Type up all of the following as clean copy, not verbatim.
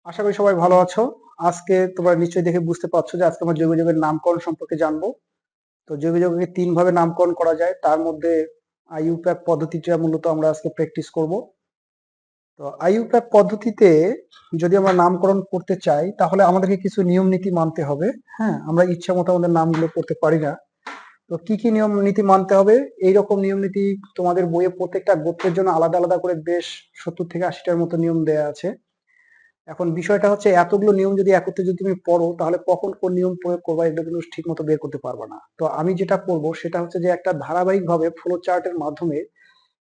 আশা করি সবাই ভালো আছো। আজকে তোমরা নিশ্চয়ই দেখে বুঝতে পারছো যে আজকে আমরা জৈব যৌগের নামকরণ সম্পর্কে জানবো। তো জৈব যৌগকে তিন ভাবে নামকরণ করা যায়, তার মধ্যে আইইউপ্যাক পদ্ধতিটা মূলত আমরা আজকে প্র্যাকটিস করব। তো আইইউপ্যাক পদ্ধতিতে যদি আমরা নামকরণ করতে চাই তাহলে আমাদেরকে কিছু নিয়ম নীতি মানতে হবে। হ্যাঁ, আমরা ইচ্ছা মতো আমাদের নামগুলো করতে পারি না। তো কি কি নিয়ম নীতি মানতে হবে, এইরকম নিয়ম নীতি তোমাদের বইয়ে প্রত্যেকটা গোত্রের জন্য আলাদা আলাদা করে বেশ 70 থেকে 80টার মতো নিয়ম দেয়া আছে। এখন বিষয়টা হচ্ছে এতগুলো নিয়ম যদি একত্রে যদি তুমি পড়ো তাহলে কখন কোন নিয়ম প্রয়োগ করবা এগুলো কিন্তু ঠিক মতো বের করতে পারবে না। তো আমি যেটা করব সেটা হচ্ছে যে একটা ধারাবাহিক ভাবে ফ্লো চার্টের মাধ্যমে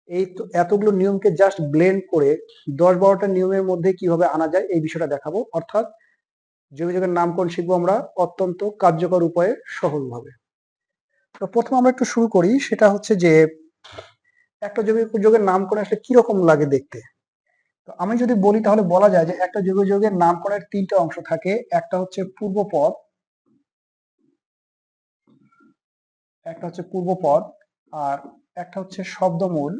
এই তো এতগুলো নিয়মকে জাস্ট ব্লেন্ড করে 10-12টা নিয়মের মধ্যে কিভাবে আনা যায় এই বিষয়টা দেখাবো। অর্থাৎ জৈব যৌগের নামকরণ শিখবো আমরা অত্যন্ত কার্যকর উপায়ে, সহজভাবে। তো প্রথমে আমরা একটু শুরু করি, সেটা হচ্ছে যে একটা জৈব যৌগের নামকরণ আসলে কিরকম লাগে দেখতে। তো আমি যদি বলি তাহলে বলা যায় যে একটা জৈব যৌগের নামকরণের তিনটা অংশ থাকে। একটা হচ্ছে পূর্বপদ, আর একটা হচ্ছে শব্দমূল,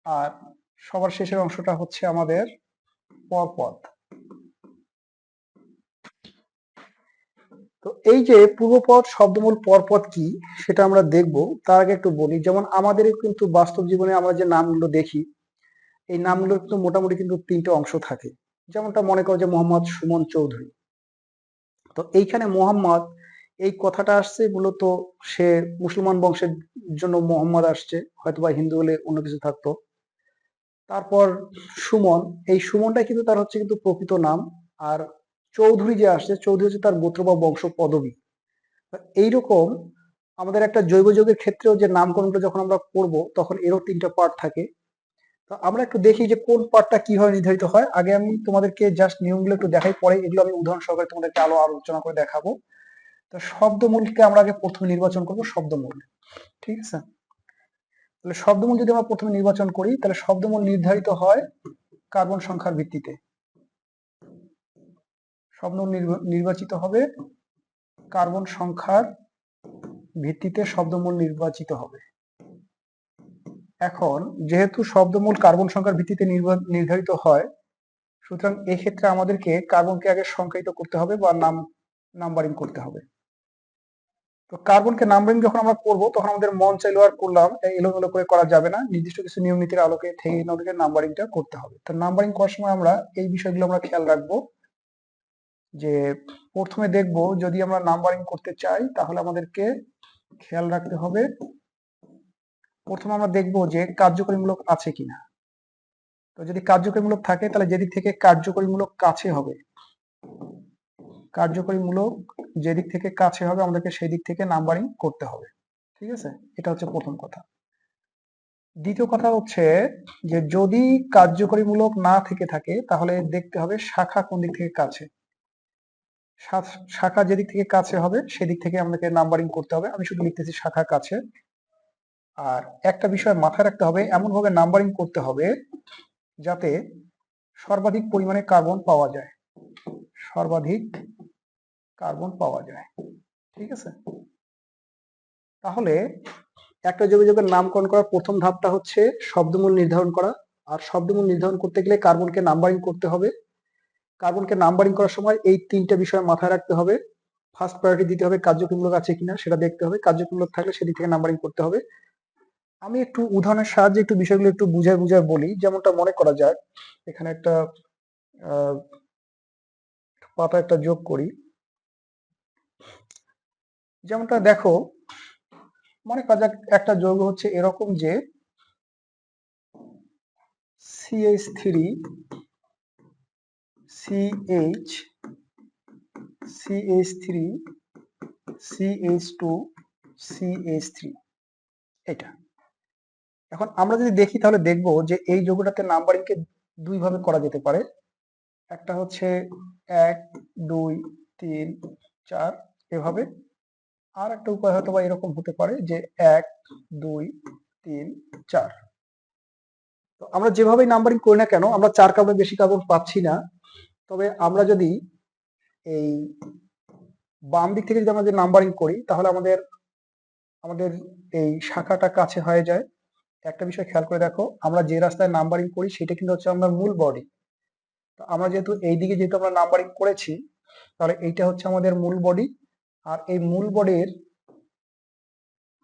আর সবার শেষের অংশটা হচ্ছে আমাদের পরপদ। তো এই যে পূর্বপদ, শব্দমূল, পরপদ কি সেটা আমরা দেখব। তার আগে একটু বলি, যেমন আমাদের কিন্তু বাস্তব জীবনে আমরা যে নামগুলো দেখি এই নামগুলোর কিন্তু মোটামুটি কিন্তু তিনটে অংশ থাকে। যেমনটা মনে করো যে মোহাম্মদ সুমন চৌধুরী। তো এইখানে মোহাম্মদ এই কথাটা আসছে মূলত সে মুসলমান বংশের জন্য মোহাম্মদ আসছে, হয়তোবা হিন্দু হলে অন্য কিছু থাকতো। তারপর সুমন, এই সুমনটাই কিন্তু তার হচ্ছে কিন্তু প্রকৃত নাম। আর চৌধুরী যে আসছে, চৌধুরী হচ্ছে তার গোত্র বা বংশ পদবী। এইরকম আমাদের একটা জৈব যৌগের ক্ষেত্রেও যে নামকরণগুলো যখন আমরা করব তখন এরও তিনটা পার্ট থাকে। তো আমরা একটু দেখি যে কোন পার্টটা কিভাবে নির্ধারিত হয়। আগে আমি তোমাদেরকে জাস্ট নিয়মগুলো একটু দেখাই, পরে এগুলো আমি উদাহরণ সহকারে তোমাদেরকে আলোচনা করে দেখাবো। তো শব্দমূলকে আমরা আগে প্রথমে নির্বাচন করব, শব্দমূল। ঠিক আছে, তাহলে শব্দমূল যদি আমরা প্রথমে নির্বাচন করি তাহলে শব্দমূল নির্ধারিত হয় কার্বন সংখ্যার ভিত্তিতে। শব্দমূল নির্বাচিত হবে কার্বন সংখ্যার ভিত্তিতে, শব্দমূল নির্বাচিত হবে। এখন যেহেতু শব্দমূল কার্বন সংখ্যার ভিত্তিতে নির্ধারিত হয়, সুতরাং এক্ষেত্রে আমাদেরকে কার্বনকে আগে সংজ্ঞায়িত করতে হবে বা নাম্বারিং করতে হবে। তো কার্বনকে নাম্বারিং যখন আমরা করব তখন আমাদের মন চাইলো আর করলাম, এলোমেলো করে করা যাবে না, নির্দিষ্ট কিছু নিয়ম নীতির আলোকে থেকে আমাদেরকে নাম্বারিংটা করতে হবে। তো নাম্বারিং করার সময় আমরা এই বিষয়গুলো আমরা খেয়াল রাখবো যে প্রথমে দেখব যদি আমরা নাম্বারিং করতে চাই তাহলে আমাদেরকে খেয়াল রাখতে হবে, প্রথমে আমরা দেখব যে কার্যকরীমূলক আছে কিনা। তো যদি কার্যকরীমূলক থাকে তাহলে যেদিক থেকে কার্যকরীমূলক কাছে হবে, কার্যকরীমূলক যেদিক থেকে কাছে হবে আমাদেরকে সেই দিক থেকে নাম্বারিং করতে হবে। ঠিক আছে, এটা হচ্ছে প্রথম কথা। দ্বিতীয় কথা হচ্ছে যে যদি কার্যকরীমূলক না থেকে থাকে তাহলে দেখতে হবে শাখা কোন দিক থেকে কাছে। শাখা যেদিক থেকে কাছে হবে সেদিক থেকে আমাদেরকে নাম্বারিং করতে হবে। আমি শুধু লিখতেছি শাখা কাছে। আর একটা বিষয় মাথায় রাখতে হবে, এমন ভাবে নাম্বারিং করতে হবে যাতে সর্বাধিক পরিমাণে কার্বন পাওয়া যায়, সর্বাধিক কার্বন পাওয়া যায়। ঠিক আছে, তাহলে একটা জৈব যৌগের নামকরণ করার প্রথম ধাপটা হচ্ছে শব্দমূল নির্ধারণ করা। আর শব্দমূল নির্ধারণ করতে গেলে কার্বনকে নাম্বারিং করতে হবে। কার্বনকে নাম্বারিং করার সময় এই তিনটা বিষয় মাথায় রাখতে হবে। ফার্স্ট প্রায়োরিটি দিতে হবে কার্যকরীমূলক আছে কিনা সেটা দেখতে হবে, কার্যকরীমূলক থাকলে সেদিক থেকে নাম্বারিং করতে হবে। আমি একটু উদাহরণের সাহায্যে একটু বিষয়গুলো একটু বুঝায় বুঝায় বলি। যেমনটা মনে করা যায়, এখানে একটা পাতা একটা যোগ করি। যেমনটা দেখো, মনে করা যাক একটা যৌগ হচ্ছে এরকম যে CH3 CH CH3 CH2 CH3, এটা। এখন আমরা যদি দেখি তাহলে দেখবো যে এই যৌগটাতে নাম্বারিংকে দুই ভাবে করা যেতে পারে। একটা হচ্ছে 1 2 3 4 এভাবে। আর একটা উপায় হয়তো বা এরকম হতে পারে যে 1 2 3 4। তো আমরা যেভাবেই নাম্বারিং করি না কেন আমরা 4 কার্বন বেশি কার্বন পাচ্ছি না। তবে আমরা যদি এই বাম দিক থেকে যদি আমরা যে নাম্বারিং করি তাহলে আমাদের আমাদের এই শাখাটা কাছে হয়ে যায়। একটা বিষয় খেয়াল করে দেখো, আমরা যে রাস্তায় নাম্বারিং করি সেটা কিন্তু হচ্ছে আমার মূল বডি। তো আমরা যেহেতু এইদিকে যেহেতু আমরা নাম্বারিং করেছি, তাহলে এইটা হচ্ছে আমাদের মূল বডি, আর এই মূল বডির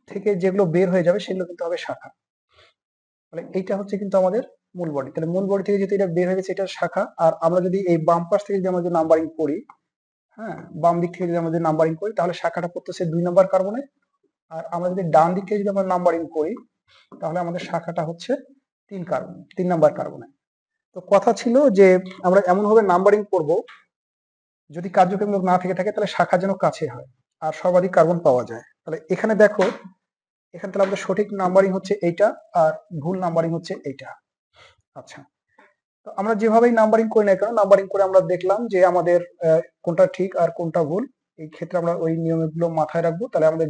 থেকে যেগুলো বের হয়ে যাবে সেগুলো কিন্তু হবে শাখা। তাহলে এইটা হচ্ছে কিন্তু আমাদের মূল বডি। তাহলে মূল বডি থেকে যেহেতু এটা বের হয়ে গেছে এটা শাখা, আর আমরা যদি এই বাম পাশ থেকে যদি আমরা যদি নাম্বারিং করি, হ্যাঁ, বাম দিক থেকে যদি আমরা যদি নাম্বারিং করি তাহলে শাখাটা পড়তেছে 2 নম্বর কার্বনে, আর আমরা যদি ডান দিক থেকে যদি আমরা নাম্বারিং করি তাহলে আমাদের শাখাটা হচ্ছে 3 নম্বর কার্বনে। তো কথা ছিল যে আমরা এমন ভাবে নাম্বারিং করব যদি কার্যক্রমমূলক না থেকে থাকে তাহলে শাখা যেন কাছে হয় আর সর্বাধিক কার্বন পাওয়া যায়। তাহলে এখানে দেখো, এখানে তাহলে আমাদের সঠিক নাম্বারিং হচ্ছে এইটা আর ভুল নাম্বারিং হচ্ছে এইটা। আচ্ছা, তো আমরা যেভাবেই নাম্বারিং করি না কেন, নাম্বারিং করে আমরা দেখলাম যে আমাদের কোনটা ঠিক আর কোনটা ভুল। এই ক্ষেত্রে আমরা ওই নিয়মগুলো মাথায় রাখবো। তাহলে আমাদের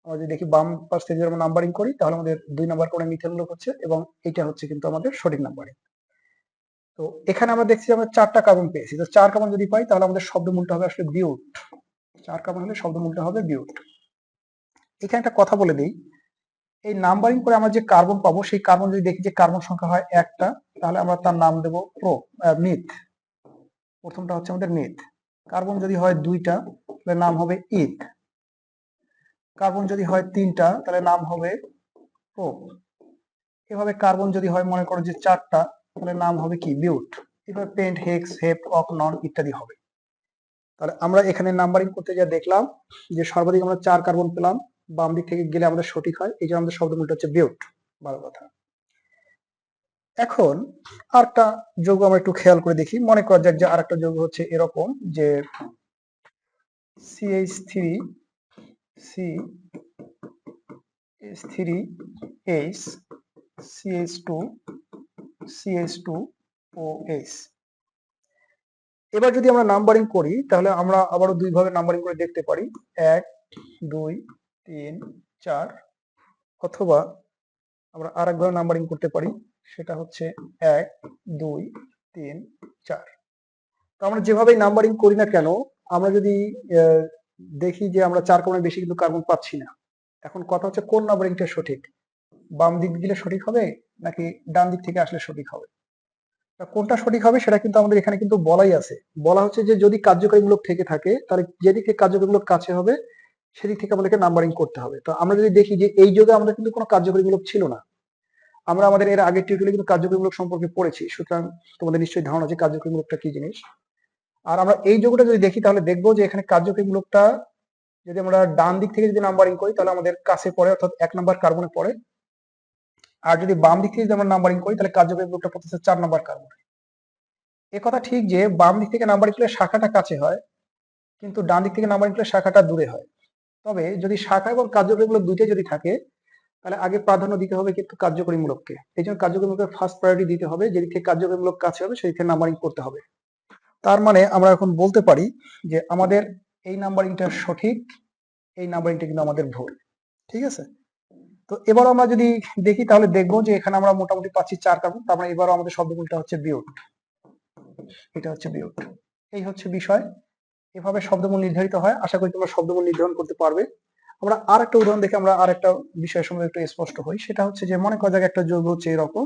আমরা যদি দেখি বাম পাশ থেকে যদি আমরা নাম্বারিং করি তাহলে আমাদের 2 নাম্বার কোণে মিথেনমূলক হচ্ছে এবং এটা হচ্ছে কিন্তু আমাদের সঠিক নাম্বারিং। তো এখানে আমরা দেখছি আমরা 4টা কার্বন পেয়েছি। তো 4 কার্বন যদি পাই তাহলে আমাদের শব্দমূলটা হবে আসলে বিউট। 4 কার্বন হলে শব্দমূলটা হবে বিউট। এখানে একটা কথা বলে দিই, এই নাম্বারিং করে আমরা যে কার্বন পাবো সেই কার্বন যদি দেখি যে কার্বন সংখ্যা হয় একটা, তাহলে আমরা তার নাম দেব মিথ। প্রথমটা হচ্ছে আমাদের মিথ। কার্বন যদি হয় 2টা তাহলে নাম হবে ইথ। কার্বন যদি হয় 3টা তাহলে নাম হবে প্রোপ। এভাবে কার্বন যদি হয় মনে করো যে 4টা তাহলে নাম হবে কি বিউট। এভাবে পেন্ট, হেক্স, হেপ্ট, অক, নন ইত্যাদি হবে। তাহলে আমরা এখানে নাম্বারিং করতে যা দেখলাম যে সর্বাধিক আমরা 4 কার্বন পেলাম, বাম দিক থেকে গেলে আমাদের সঠিক হয়, এই যে আমাদের শব্দমূলটা হচ্ছে বিউট। ভালো কথা। এখন আরেকটা যৌগ আমরা একটু খেয়াল করে দেখি। মনে করা যাক যে আরেকটা যৌগ হচ্ছে এরকম যে CH3 CH3H CH2 CH2OH। এবার যদি আমরা নাম্বারিং করি তাহলে আমরা আবারও 2 ভাবে নাম্বারিং করে দেখতে পারি, 1 2 3 4, অথবা আমরা আরেকভাবে নাম্বারিং করতে পারি, সেটা হচ্ছে 1 2 3 4। তো আমরা যেভাবেই নাম্বারিং করি না কেন, আমরা যদি দেখি যে আমরা 4 কার্বনের বেশি কিন্তু কার্বন পাচ্ছি না। এখন কথা হচ্ছে কোন নাম্বারিংটা সঠিক, বাম দিক দিলে সঠিক হবে নাকি ডান দিক থেকে আসলে সঠিক হবে। কোনটা সঠিক হবে সেটা কিন্তু আমাদের এখানে কিন্তু বলাই আছে। বলা হচ্ছে যে যদি কার্যকরীমূলক থেকে থাকে তাহলে যেদিক থেকে কার্যকরীমূলক কাছে হবে সেদিক থেকে আমাদেরকে নাম্বারিং করতে হবে। তো আমরা যদি দেখি যে এই যুগে আমাদের কিন্তু কোনো কার্যকরীমূলক ছিল না, আমরা আমাদের এর আগের টিউটোরিয়ালে কিন্তু কার্যকরীমূলক সম্পর্কে পড়েছি, সুতরাং তোমাদের নিশ্চয়ই ধারণা আছে কার্যকরীমূলকটা কি জিনিস। আর আমরা এই যৌগটা যদি দেখি তাহলে দেখবো যে এখানে কার্যকরীমূলকটা যদি আমরা ডান দিক থেকে যদি নাম্বারিং করি তাহলে আমাদের কাছে পড়ে, অর্থাৎ 1 নম্বর কার্বনে পড়ে। আর যদি বাম দিক থেকে যদি আমরা নাম্বারিং করি তাহলে কার্যকরীমূলকটা পড়তেছে 4 নম্বর কার্বনে। এ কথা ঠিক যে বাম দিক থেকে নাম্বারিং করলে শাখাটা কাছে হয়, কিন্তু ডান দিক থেকে নাম্বারিং করলে শাখাটা দূরে হয়। তবে যদি শাখা এবং কার্যকরীমূলক দুইটাই যদি থাকে তাহলে আগে প্রাধান্য দিতে হবে কিন্তু কার্যকরীমূলককে। এই জন্য কার্যকরীমূলকের ফার্স্ট প্রায়োরিটি দিতে হবে, যেদিক থেকে কার্যকরীমূলক কাছে হবে সেই থেকে নাম্বারিং করতে হবে। তার মানে আমরা এখন বলতে পারি যে আমাদের এই নাম্বারিংটা সঠিক, এই নাম্বারিংটা কিন্তু আমাদের ভুল। ঠিক আছে। তো এবার আমরা যদি দেখি তাহলে দেখবো যে এখানে আমরা মোটামুটি পাচ্ছি 4 কার্বন, তার মানে এবারও আমাদের শব্দমূলটা হচ্ছে বিউট। এটা হচ্ছে বিউট। এই হচ্ছে বিষয়। এভাবে শব্দমূল নির্ধারিত হয়। আশা করি তোমরা শব্দমূল নির্ধারণ করতে পারবে। আমরা আর একটা উদাহরণ দেখে আমরা আর একটা বিষয় সম্বন্ধে একটু স্পষ্ট হই। সেটা হচ্ছে যে মনে করা যাক একটা যৌগ হচ্ছে এরকম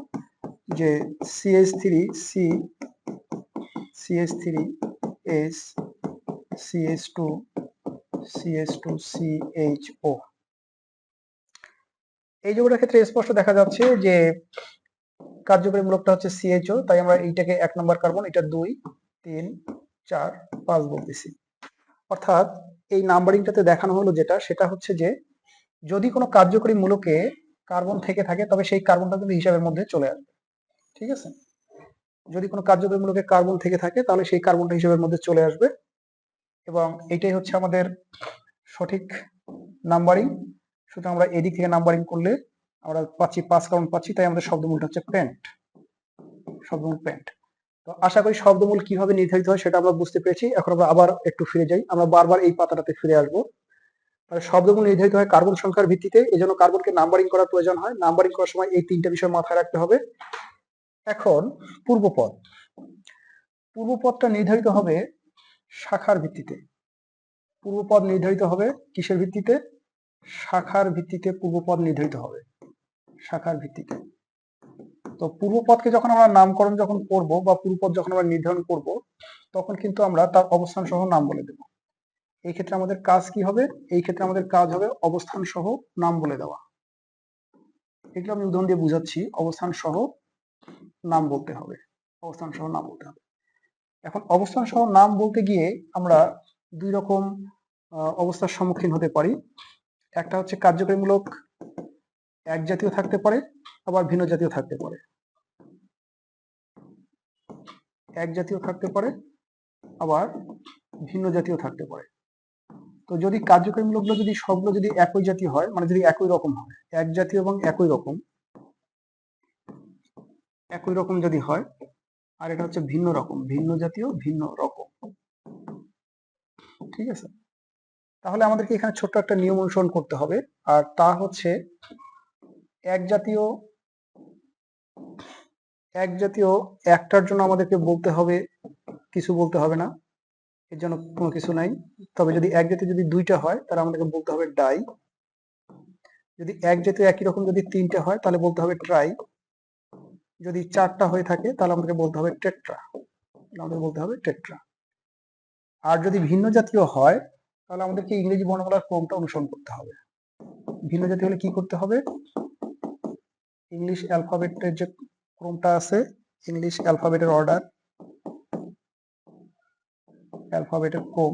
যে CH3C CH3H CH2 CH2CHO। এই যৌগটার ক্ষেত্রে স্পষ্ট দেখা যাচ্ছে যে কার্যকরীমূলকটা হচ্ছে CHO, তাই আমরা এইটাকে 1 নম্বর কার্বন, এটা 2 3 4 5 বলতেছি। অর্থাৎ এই নাম্বারিংটাতে দেখানো হলো যেটা, সেটা হচ্ছে যে যদি কোনো কার্যকরী মূলকে কার্বন থেকে থাকে তবে সেই কার্বনটা কিন্তু হিসাবের মধ্যে চলে আসবে। ঠিক আছে। যদি কোনো কার্যকরী মূলকে কার্বন থেকে থাকে তাহলে সেই কার্বনটা হিসাবের মধ্যে চলে আসবে, এবং এটাই হচ্ছে আমাদের সঠিক নাম্বারিং। সুতরাং আমরা এদিক থেকে নাম্বারিং করলে আমরা পাচ্ছি 5 কার্বন পাচ্ছি, তাই আমাদের শব্দমূলটা হচ্ছে পেন্ট, শব্দমূল পেন্ট। তো আশা করি শব্দমূল কিভাবে নির্ধারিত হয় সেটা আমরা বুঝতে পেরেছি। এখন আমরা আবার একটু ফিরে যাই, আমরা বারবার এই পাতাটাতে ফিরে আসবো। তাহলে শব্দমূল নির্ধারিত হয় কার্বন সংখ্যার ভিত্তিতে, এজন্য কার্বনকে নাম্বারিং করার প্রয়োজন হয়। নাম্বারিং করার সময় এই 3টে বিষয় মাথায় রাখতে হবে। এখন পূর্বপদ, পূর্বপদটা নির্ধারিত হবে শাখার ভিত্তিতে। পূর্বপদ নির্ধারিত হবে কিসের ভিত্তিতে? শাখার ভিত্তিতে পূর্বপদ নির্ধারিত হবে। শাখার ভিত্তিতে। তো পূর্বপদকে যখন আমরা নামকরণ যখন করব বা পূর্বপদ যখন আমরা নির্ধারণ করব, তখন কিন্তু আমরা তার অবস্থান সহ নাম বলে দেব। এই ক্ষেত্রে আমাদের কাজ কি হবে? এই ক্ষেত্রে আমাদের কাজ হবে অবস্থান সহ নাম বলে দেওয়া। এগুলো আমি উদাহরণ দিয়ে বুঝাচ্ছি। অবস্থান সহ নাম বলতে হবে, অবস্থান সহ নাম বলতে হবে। এখন অবস্থান সহ নাম বলতে গিয়ে আমরা দুই রকম অবস্থার সম্মুখীন হতে পারি। একটা হচ্ছে কার্যকরীমূলক এক জাতীয় থাকতে পারে, আবার ভিন্ন জাতীয় থাকতে পারে। এক জাতীয় থাকতে পারে, আবার ভিন্ন জাতীয় থাকতে পারে। তো যদি কার্যকরীমূলকগুলো যদি সবগুলো যদি একই জাতীয় হয়, মানে যদি একই রকম হয়, এক জাতীয় এবং একই রকম যদি হয়, আর এটা হচ্ছে ভিন্ন রকম, ভিন্ন জাতীয় ভিন্ন রকম, ঠিক আছে? তাহলে আমাদেরকে এখানে ছোট্ট একটা নিয়ম অনুসরণ করতে হবে, আর তা হচ্ছে এক জাতীয় একটার জন্য আমাদেরকে বলতে হবে, কিছু বলতে হবে না, এর জন্য কোনো কিছু নাই। তবে যদি এক জাতীয় যদি দুইটা হয় তাহলে আমাদেরকে বলতে হবে ডাই। যদি এক জাতীয় একই রকম যদি তিনটে হয় তাহলে বলতে হবে ট্রাই। যদি চারটা হয়ে থাকে তাহলে আমাদেরকে বলতে হবে টেট্রা, আর যদি ভিন্ন জাতীয় হয় তাহলে আমাদেরকে ইংরেজি বর্ণমালার ক্রমটা অনুসরণ করতে হবে। ভিন্ন জাতীয় হলে কি করতে হবে? ইংলিশ অ্যালফাবেটের যে ক্রমটা আছে, ইংলিশ অ্যালফাবেটের অর্ডার, অ্যালফাবেটের ক্রম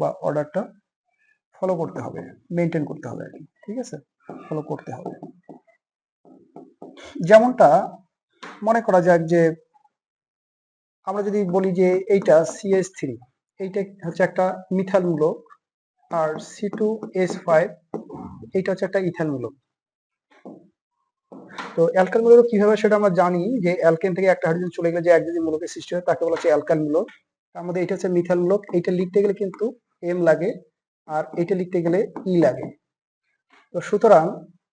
বা অর্ডারটা ফলো করতে হবে, মেনটেন করতে হবে আর কি, ঠিক আছে? ফলো করতে হবে। যেমনটা মনে করা যাক যে আমরা যদি বলি যে এইটা CH3, এইটা হচ্ছে একটা মিথাইল মূলক, আর C2H5 এইটা হচ্ছে একটা ইথাইল মূলক। তো অ্যালকাইল মূলক কিভাবে সেটা আমরা জানি যে অ্যালকেন থেকে একটা হাইড্রোজেন চলে গেলে যে একজাতীয় মূলকের সৃষ্টি হয় তাকে বলা হচ্ছে অ্যালকাইল মূলক। তার মধ্যে এটা হচ্ছে মিথাইল মূলক, এইটা লিখতে গেলে কিন্তু M লাগে, আর এটা লিখতে গেলে E লাগে। তো সুতরাং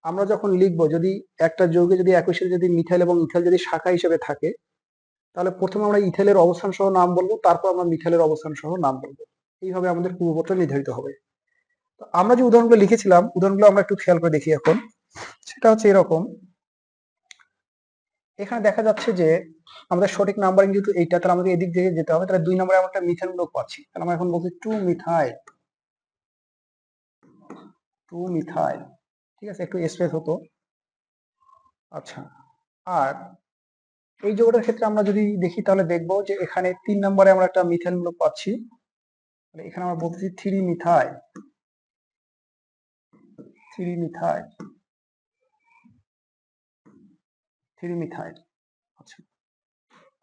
আমরা যখন লিখবো, যদি একটা যৌগে যদি একই সাথে যদি মিথাইল এবং ইথাইল যদি শাখা হিসেবে থাকে, তাহলে প্রথমে আমরা ইথাইলের অবস্থান সহ নাম বলবো, তারপর আমরা মিথাইলের অবস্থান সহ নাম বলবো। এইভাবে আমাদের পূর্বপত্র নির্ধারিত হবে। তো আমরা যে উদাহরণগুলো লিখেছিলাম, উদাহরণগুলো আমরা একটু খেয়াল করে দেখি এখন। সেটা হচ্ছে এরকম, এখানে দেখা যাচ্ছে যে আমাদের সঠিক নাম্বারিং যেহেতু এইটা, তাহলে আমাদের এদিক দিয়ে যেতে হবে। তাহলে 2 নম্বরে আমরা একটা মিথাইল মূলক পাচ্ছি, তাহলে আমরা এখন বলছি 2 মিথাইল, ঠিক আছে? একটু স্পেস হতো। আচ্ছা, আর এই যৌগটার ক্ষেত্রে আমরা যদি দেখি তাহলে দেখবো যে এখানে 3 নম্বরে আমরা একটা মিথাইল মূলক পাচ্ছি, তাহলে এখানে আমরা বলতেছি 3 মিথাইল। আচ্ছা,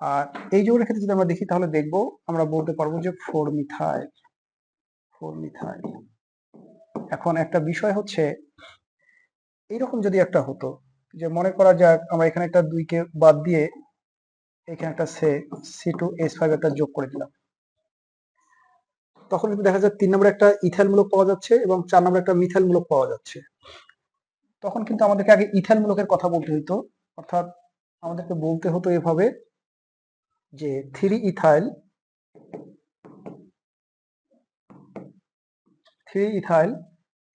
আর এই যৌগের ক্ষেত্রে যদি আমরা দেখি তাহলে দেখবো, আমরা বলতে পারবো যে 4 মিথাইল। এখন একটা বিষয় হচ্ছে, এইরকম যদি একটা হতো যে মনে করা যাক আমরা এখানে একটা 2 কে বাদ দিয়ে এখানে একটা C2H5 একটা যোগ করে দিলাম, তখন কিন্তু দেখা যায় 3 নম্বরে একটা ইথাইল মূলক পাওয়া যাচ্ছে এবং 4 নম্বরে একটা মিথাইল মূলক পাওয়া যাচ্ছে। তখন কিন্তু আমাদেরকে আগে ইথাইল মূলকের কথা বলতে হতো, অর্থাৎ আমাদেরকে বলতে হতো এভাবে যে 3 ইথাইল,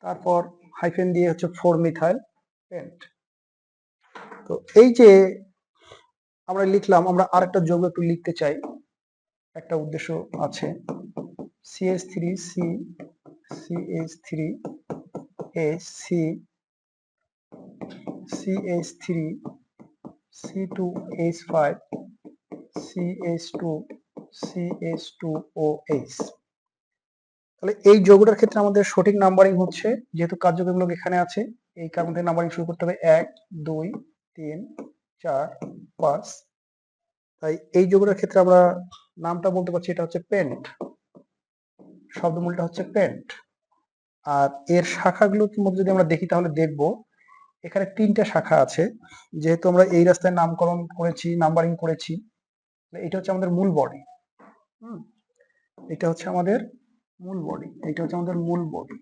তারপর হাইফেন দিয়ে হচ্ছে 4 মিথাইল পেন্ট। তো এই যে আমরা লিখলাম, আমরা আরেকটা যৌগ একটু লিখতে চাই, একটা উদ্দেশ্য আছে। CH3 CH2 তাহলে এই যৌগটার ক্ষেত্রে আমাদের সঠিক নাম্বারিং হচ্ছে, যেহেতু কার্যকরীমূলক এখানে আছে, এই কারণ থেকে নাম্বারিং শুরু করতে হবে 1 2 3 4 5। তাই এই যৌগটার ক্ষেত্রে আমরা নামটা বলতে পারছি এটা হচ্ছে পেন্ট, শব্দমূলটা হচ্ছে পেন্ট। আর এর শাখাগুলোর মধ্যে যদি আমরা দেখি তাহলে দেখব এখানে 3টে শাখা আছে। যেহেতু আমরা এই রাস্তায় নামকরণ করেছি, নাম্বারিং করেছি, এটা হচ্ছে আমাদের মূল বডি। এটা হচ্ছে আমাদের মূল বডি, এটা হচ্ছে আমাদের মূল বডি।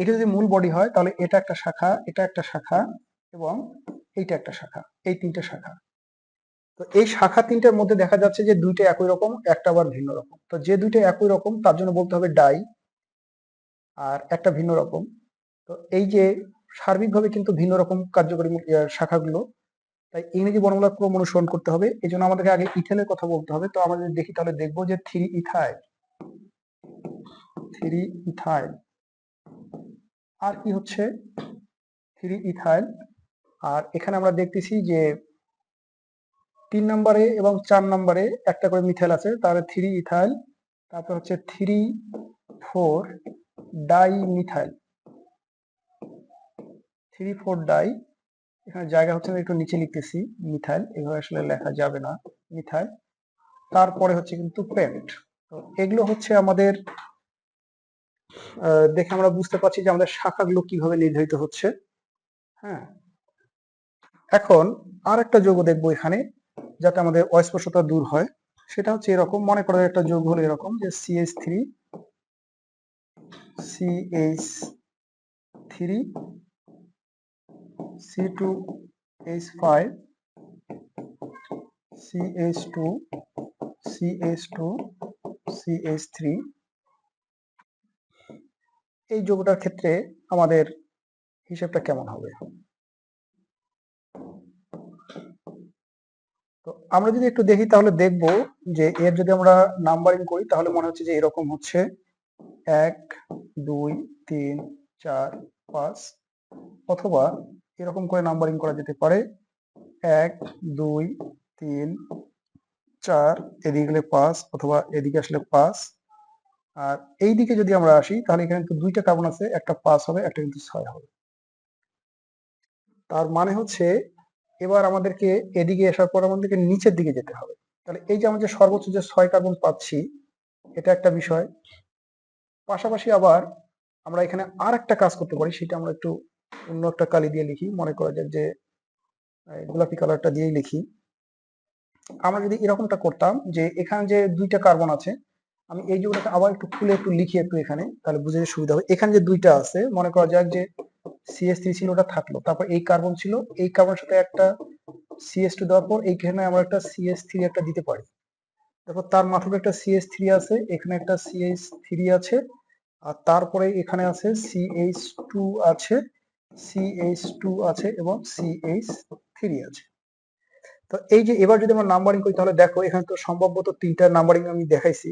এটা যদি মূল বডি হয় তাহলে এটা একটা শাখা, এটা একটা শাখা, এবং এইটা একটা শাখা, এই 3টে শাখা। তো এই শাখা 3টার মধ্যে দেখা যাচ্ছে যে 2টা একই রকম, একটা আবার ভিন্ন রকম। তো যে 2টা একই রকম তার জন্য বলতে হবে ডাই, আর একটা ভিন্ন রকম তো এই যে সার্বিকভাবে কিন্তু ভিন্ন রকম কার্যকরী শাখাগুলো, তাই ইংরেজি বর্ণমালার ক্রম অনুসরণ করতে হবে। এই জন্য আমাদেরকে আগে ইথেনের কথা বলতে হবে। তো আমরা যদি দেখি তাহলে দেখবো যে 3 ইথাইল, 3 ইথাইল, আর কি হচ্ছে 3 ইথাইল। আর এখানে আমরা দেখতেছি যে 3 নম্বরে এবং 4 নম্বরে একটা করে মিথাইল আছে, তাহলে 3 ইথাইল, তারপর হচ্ছে 3,4 ডাই মিথাইল, 3,4 ডাই। এখানে জায়গা হচ্ছে না, একটু নিচে লিখতেছি মিথাইল, এভাবে আসলে লেখা যাবে না, মিথাইল। তারপরে হচ্ছে কিন্তু পেন্ট। তো এগুলো হচ্ছে আমাদের দেখে আমরা বুঝতে পারছি যে আমাদের শাখাগুলো কিভাবে নির্ধারিত হচ্ছে। হ্যাঁ, এখন আর একটা যৌগ দেখবো এখানে, যাতে আমাদের অস্পষ্টতা দূর হয়। সেটা হচ্ছে এরকম, মনে করো একটা যৌগ হলো এরকম যে CH3, CH3, C2H5, CH2, CH2, CH3। এই যৌগটার ক্ষেত্রে আমাদের হিসাবটা কেমন হবে? তো আমরা যদি একটু দেখি তাহলে দেখবো যে এর যদি আমরা নাম্বারিং করি তাহলে মনে হচ্ছে যে এরকম হচ্ছে 1, 2, 3, 4, 5, অথবা এরকম করে নাম্বারিং করা যেতে পারে 1, 2, 3, 4, এদিকে গেলে 5, অথবা এদিকে আসলে 5। আর এই দিকে যদি আমরা আসি তাহলে এখানে কিন্তু দুইটা কার্বন আছে, একটা 5 হবে, একটা কিন্তু 6 হবে। তার মানে হচ্ছে এবার আমাদেরকে এদিকে আসার পর আমাদেরকে নিচের দিকে যেতে হবে। তাহলে এই যে আমরা যে সর্বোচ্চ যে 6 কার্বন পাচ্ছি, এটা একটা বিষয়। পাশাপাশি আবার আমরা এখানে আর একটা কাজ করতে পারি, সেটা আমরা একটু অন্য একটা কালি দিয়ে লিখি, মনে করা যাক যে গোলাপি কালারটা দিয়েই লিখি। আমরা যদি এরকমটা করতাম যে এখানে যে দুইটা কার্বন আছে, আমি এই যৌগটাকে আবার একটু খুলে একটু লিখি একটু এখানে, তাহলে বুঝতে সুবিধা হবে। এখানে যে দুইটা আছে, মনে করা যাক যে CH3 ছিল, ওটা থাকলো, তারপর এই কার্বন ছিল, এই কার্বনের সাথে একটা CH2 দেওয়ার পর এইখানে আমরা একটা CH3 একটা দিতে পারি। তারপর তার মাথায় একটা CH3 আছে, এখানে একটা CH3 আছে, আর তারপরে এখানে আছে CH2 আছে, CH2 আছে এবং CH3 আছে। তো এই যে এবার যদি আমরা নাম্বারিং করি তাহলে দেখো এখানে তো সম্ভবত তিনটা নাম্বারিং আমি দেখাইছি।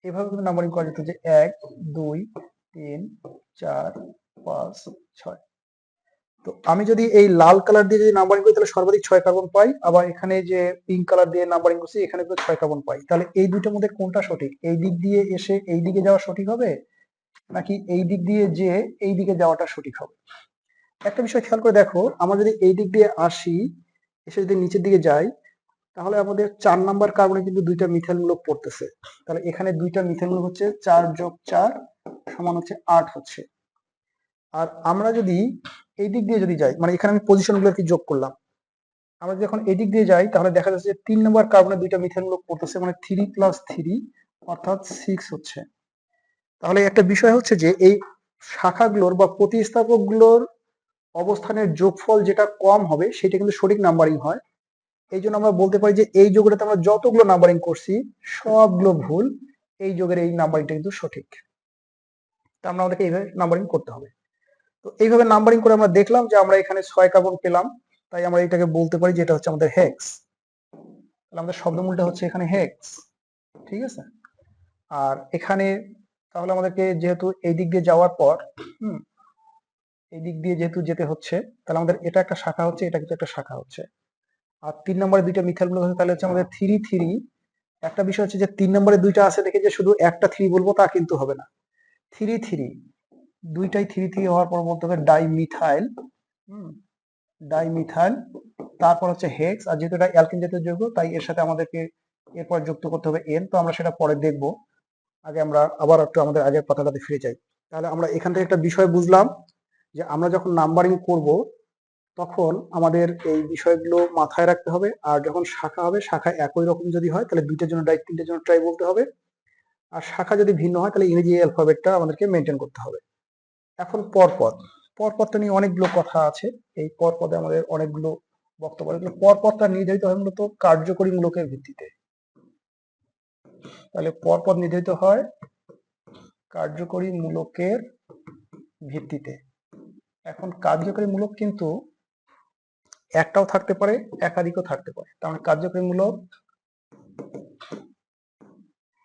এভাবে কিন্তু নাম্বারিং করা যেত যে 1, 2, 3, 4, 5, 6। তো আমি যদি এই লাল কালার দিয়ে যদি নাম্বারিং করি তাহলে সর্বাধিক 6 কার্বন পাই, আবার এখানে যে পিঙ্ক কালার দিয়ে নাম্বারিং করছি এখানে কিন্তু 6 কার্বন পাই। তাহলে এই দুইটার মধ্যে কোনটা সঠিক? এই দিক দিয়ে এসে এই দিকে যাওয়া সঠিক হবে, নাকি এই দিক দিয়ে যে এই দিকে যাওয়াটা সঠিক হবে? একটা বিষয় খেয়াল করে দেখো, আমরা যদি এই দিক দিয়ে আসি, এসে যদি নিচের দিকে যাই, তাহলে আমাদের 4 নাম্বার কার্বনে কিন্তু দুইটা মিথাইল মূলক পড়তেছে। তাহলে এখানে দুইটা মিথাইল মূলক হচ্ছে 4 + 4 সমান হচ্ছে 8 হচ্ছে। আর আমরা যদি এই দিক দিয়ে যদি যাই, মানে এখানে আমি পজিশন গুলো কি যোগ করলাম, আমরা যখন এই দিক দিয়ে যাই তাহলে দেখা যাচ্ছে যে 3 নাম্বার কার্বনে দুইটা মিথাইল মূলক পড়তেছে, মানে 3 + 3 অর্থাৎ 6 হচ্ছে। তাহলে একটা বিষয় হচ্ছে যে এই শাখাগুলোর বা প্রতিস্থাপকগুলোর অবস্থানের যোগফল যেটা কম হবে সেটা কিন্তু সঠিক নাম্বারিং হয়। এই জন্য আমরা বলতে পারি যে এই যোগটাতে আমরা যতগুলো নাম্বারিং করছি সবগুলো ভুল, এই যোগের এই নাম্বারিংটা কিন্তু সঠিক। তা আমরা আমাদেরকে এইভাবে নাম্বারিং করতে হবে। তো এইভাবে নাম্বারিং করে আমরা দেখলাম যে আমরা এখানে 6 কার্বন পেলাম, তাই আমরা এটাকে বলতে পারি যে এটা হচ্ছে আমাদের হেক্স। তাহলে আমাদের শব্দমূলটা হচ্ছে এখানে হেক্স, ঠিক আছে। আর এখানে তাহলে আমাদেরকে যেহেতু এই দিক দিয়ে যাওয়ার পর এই দিক দিয়ে যেহেতু যেতে হচ্ছে, তাহলে আমাদের এটা একটা শাখা হচ্ছে, এটা কিন্তু একটা শাখা হচ্ছে। আর 3 নম্বরে দুইটা মিথাইল মূলক আছে, তাহলে হচ্ছে আমাদের 3, 3। একটা বিষয় হচ্ছে যে 3 নম্বরে দুইটা আছে দেখে যে শুধু একটা 3 বলবো তা কিন্তু হবে না। 3, 3 দুইটাই 3, 3 হওয়ার পর বলতে হবে ডাইমিথাইল, ডাইমিথাইল। তারপর হচ্ছে হেক্স, আর যেহেতু এটা অ্যালকিন জাতীয় যৌগ তাই এর সাথে আমাদেরকে এরপর যুক্ত করতে হবে এন। তো আমরা সেটা পরে দেখব। আগে আমরা আবার একটু আমাদের আগের কথাটাতে ফিরে যাই। তাহলে আমরা এখান থেকে একটা বিষয় বুঝলাম যে আমরা যখন নাম্বারিং করব তখন আমাদের এই বিষয়গুলো মাথায় রাখতে হবে। আর যখন শাখা হবে, শাখা একই রকম যদি হয় তাহলে দুইটার জন্য ডাই, তিনটার জন্য ট্রাই বলতে হবে। আর শাখা যদি ভিন্ন হয় তাহলে ইংরেজি অ্যালফাবেটটা আমাদেরকে মেনটেন করতে হবে। এখন পরপদ, পরপদটা নিয়ে অনেকগুলো কথা আছে। এই পরপদে আমাদের অনেকগুলো বক্তব্য। পরপদটা নির্ধারিত হয় মূলত কার্যকরী মূলকের ভিত্তিতে। তাহলে পরপদ নির্ধারিত হয় কার্যকরী মূলকের ভিত্তিতে। এখন কার্যকরীমূলক কিন্তু একটাও থাকতে পারে, একাধিকও থাকতে পারে। তার মানে কার্যকরীমূলক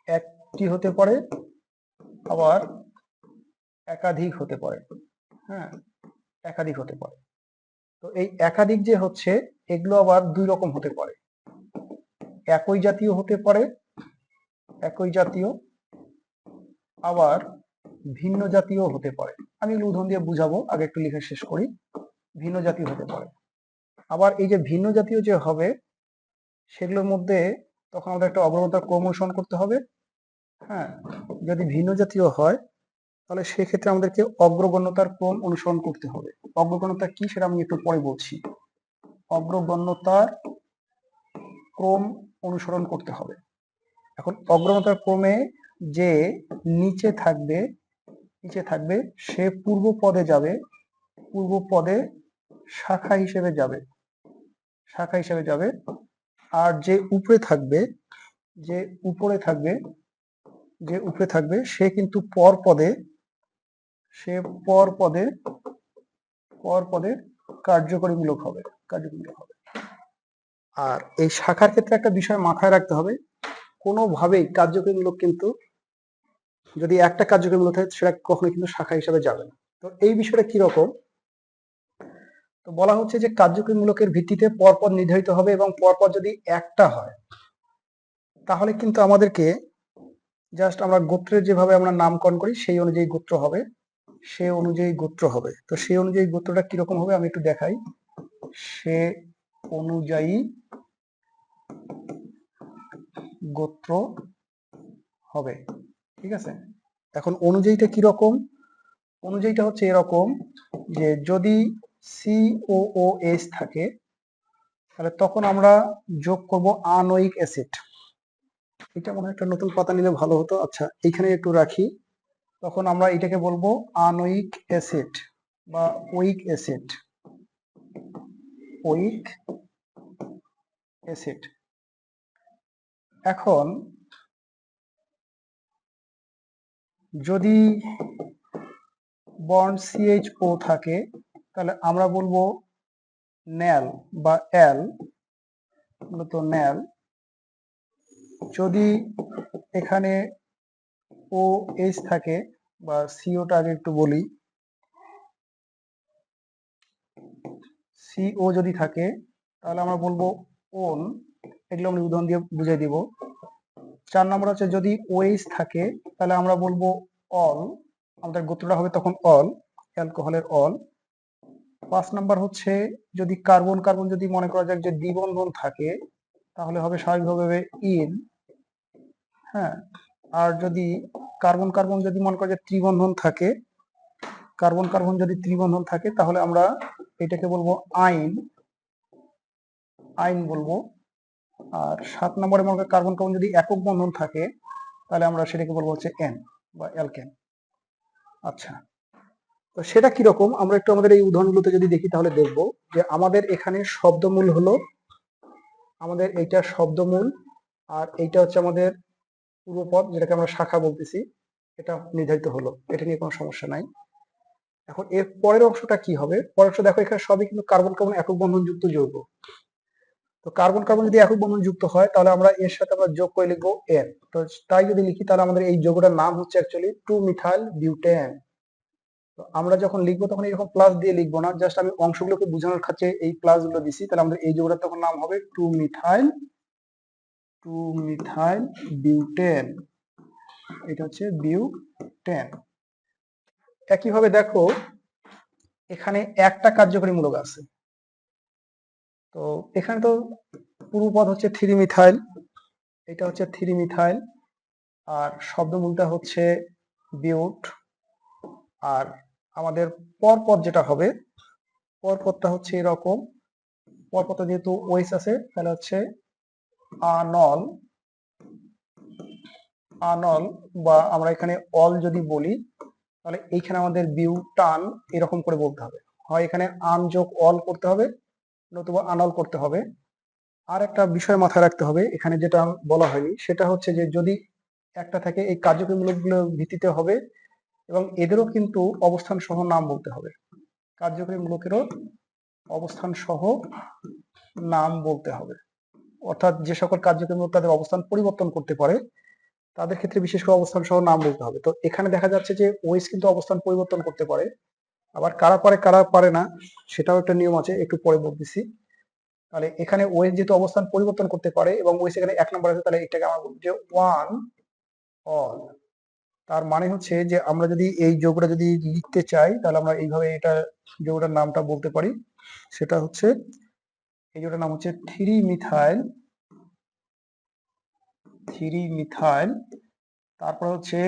একটি হতে পারে, আবার একাধিক হতে পারে। হ্যাঁ, একাধিক হতে পারে। তো এই একাধিক যে হচ্ছে, এগুলো আবার দুই রকম হতে পারে। একই জাতীয় হতে পারে, একই জাতীয়, আবার ভিন্ন জাতীয় হতে পারে। আমি এগুলো উদাহরণ দিয়ে বুঝাবো, আগে একটু লিখে শেষ করি। ভিন্ন জাতীয় হতে পারে। আবার এই যে ভিন্ন জাতীয় যে হবে, সেগুলোর মধ্যে তখন আমাদের একটা অগ্রগতার ক্রম অনুসরণ করতে হবে। হ্যাঁ, যদি ভিন্ন জাতীয় হয় তাহলে সেক্ষেত্রে আমাদেরকে অগ্রগণ্যতার ক্রম অনুসরণ করতে হবে। অগ্রগণ্যতা কি সেটা আমি একটু পরে বলছি। অগ্রগণ্যতার ক্রম অনুসরণ করতে হবে। এখন অগ্রগণ্যতার ক্রমে যে নিচে থাকবে সে পূর্ব পদে যাবে, পূর্ব পদে শাখা হিসেবে যাবে। আর যে উপরে থাকবে সে কিন্তু পর পদে কার্যকরীমূলক হবে। আর এই শাখার ক্ষেত্রে একটা বিষয় মাথায় রাখতে হবে, কোনোভাবেই কার্যকরীমূলক কিন্তু যদি একটা কার্যকরীমূলক থাকে সেটা কখনোই কিন্তু শাখা হিসেবে যাবে না। তো এই বিষয়টা কিরকম, তো বলা হচ্ছে যে কার্যকরীমূলকের ভিত্তিতে পরপদ নির্ধারিত হবে, এবং পরপদ যদি একটা হয় তাহলে কিন্তু আমাদেরকে জাস্ট আমরা গোত্রের যেভাবে আমরা নামকরণ করি সেই অনুযায়ী গোত্র হবে, তো সেই অনুযায়ী গোত্রটা কিরকম হবে আমি একটু দেখাই। সে অনুযায়ী গোত্র হবে, ঠিক আছে। এখন অনুযায়ীটা কিরকম, অনুযায়ীটা হচ্ছে এরকম যে যদি COOH থাকে তাহলে তখন আমরা যোগ করব আনয়িক অ্যাসিড। এটা মনে হয় একটা নতুন পাতা নিলে ভালো হতো। আচ্ছা, এইখানে একটু রাখি। তখন আমরা এটাকে বলবো আনয়িক অ্যাসিড বা ওয়িক অ্যাসিড। এখন যদি বন্ড CHO থাকে তাহলে আমরা বলবো ন্যাল বা অ্যাল, মূলত ন্যাল। যদি এখানে OH থাকে বা CO-টা আগে একটু বলি, CO যদি থাকে তাহলে আমরা বলবো ওন। এগুলো আমরা উদাহরণ দিয়ে বুঝিয়ে দিব। 4 নম্বর হচ্ছে যদি OH থাকে তাহলে আমরা বলবো অল, আমাদের গোত্রটা হবে তখন অল, অ্যালকোহলের অল। 5 নম্বর হচ্ছে যদি কার্বন কার্বন যদি মনে করা যাক যে দ্বিবন্ধন থাকে তাহলে হবে স্বাভাবিকভাবে ইন। হ্যাঁ, আর যদি কার্বন কার্বন যদি মনে করা যায় ত্রিবন্ধন থাকে, কার্বন কার্বন যদি ত্রিবন্ধন থাকে তাহলে আমরা এটাকে বলবো আইন বলবো। আর 7 নম্বরে মনে করি কার্বন কার্বন যদি একক বন্ধন থাকে তাহলে আমরা সেটাকে বলবো হচ্ছে এন বা অ্যালকেন। আচ্ছা, তো সেটা কিরকম আমরা একটু আমাদের এই উদাহরণগুলোতে যদি দেখি তাহলে দেখবো যে আমাদের এখানে শব্দমূল হলো, আমাদের এইটা শব্দমূল, আর এইটা হচ্ছে আমাদের পূর্বপদ যেটাকে আমরা শাখা বলতেছি, এটা নির্ধারিত হলো, এটা নিয়ে কোনো সমস্যা নাই। এখন এর পরের অংশটা কি হবে, পরের অংশ দেখো এখানে সবই কিন্তু কার্বন কার্বন একক বন্ধন যুক্ত যৌগ। তো কার্বন কার্বন যদি একক বন্ধন যুক্ত হয় তাহলে আমরা এর সাথে আমরা যোগ করে লিখবো এন। তো তাই যদি লিখি তাহলে আমাদের এই যৌগটার নাম হচ্ছে অ্যাকচুয়ালি 2-মিথাইল বিউটেন। তো আমরা যখন লিখবো তখন এরকম প্লাস দিয়ে লিখবো না, জাস্ট আমি অংশগুলোকে বোঝানোর ক্ষেত্রে এই প্লাস গুলো দিছি। তাহলে আমাদের এই যৌগটার তখন নাম হবে 2-মিথাইল বিউটেন। এটা হচ্ছে বিউটেন। একইভাবে দেখো এখানে একটা কার্যকরী মূলক আছে, তো এখানে তো পূর্বপদ হচ্ছে 3-মিথাইল, এটা হচ্ছে 3-মিথাইল, আর শব্দমূলটা হচ্ছে বিউট। আর আমাদের পরপদ যেটা হবে, পরপদটা হচ্ছে এরকম, পরপদটা যেহেতু ওএইচ আছে তাহলে হচ্ছে আনল, বা আমরা এখানে অল যদি বলি তাহলে এইখানে আমাদের বিউটান এরকম করে বলতে হবে, হয় এখানে আন যোগ অল করতে হবে নতুবা আনল করতে হবে। আর একটা বিষয় মাথায় রাখতে হবে, এখানে যেটা বলা হয়নি সেটা হচ্ছে যে যদি একটা থাকে এই কার্যকরীমূলকগুলোর ভিত্তিতে হবে, এবং এদেরও কিন্তু অবস্থান সহ নাম বলতে হবে। কার্যকরী মূলকেরও অবস্থান সহ নাম বলতে হবে। অর্থাৎ যে সকল কার্যকরী মূলক তাদের অবস্থান পরিবর্তন করতে পারে তাদের ক্ষেত্রে বিশেষ করে অবস্থান সহ নাম বলতে হবে। তো এখানে দেখা যাচ্ছে যে ওএস কিন্তু অবস্থান পরিবর্তন করতে পারে, আবার কারা পারে কারা পারে না সেটাও একটা নিয়ম আছে, একটু পরে বলতেছি। তাহলে এখানে ওএস যেহেতু অবস্থান পরিবর্তন করতে পারে এবং ওএস এখানে 1 নম্বর আছে, তাহলে এটাকে আমরা বলবো যে ওয়ান অল। তার মানে হচ্ছে যে আমরা যদি এই যৌগটা যদি লিখতে চাই তাহলে আমরা এইভাবে এটা যৌগটার নামটা বলতে পারি। সেটা হচ্ছে এই যৌগটার নাম হচ্ছে 3 মিথাইল, তারপর হচ্ছে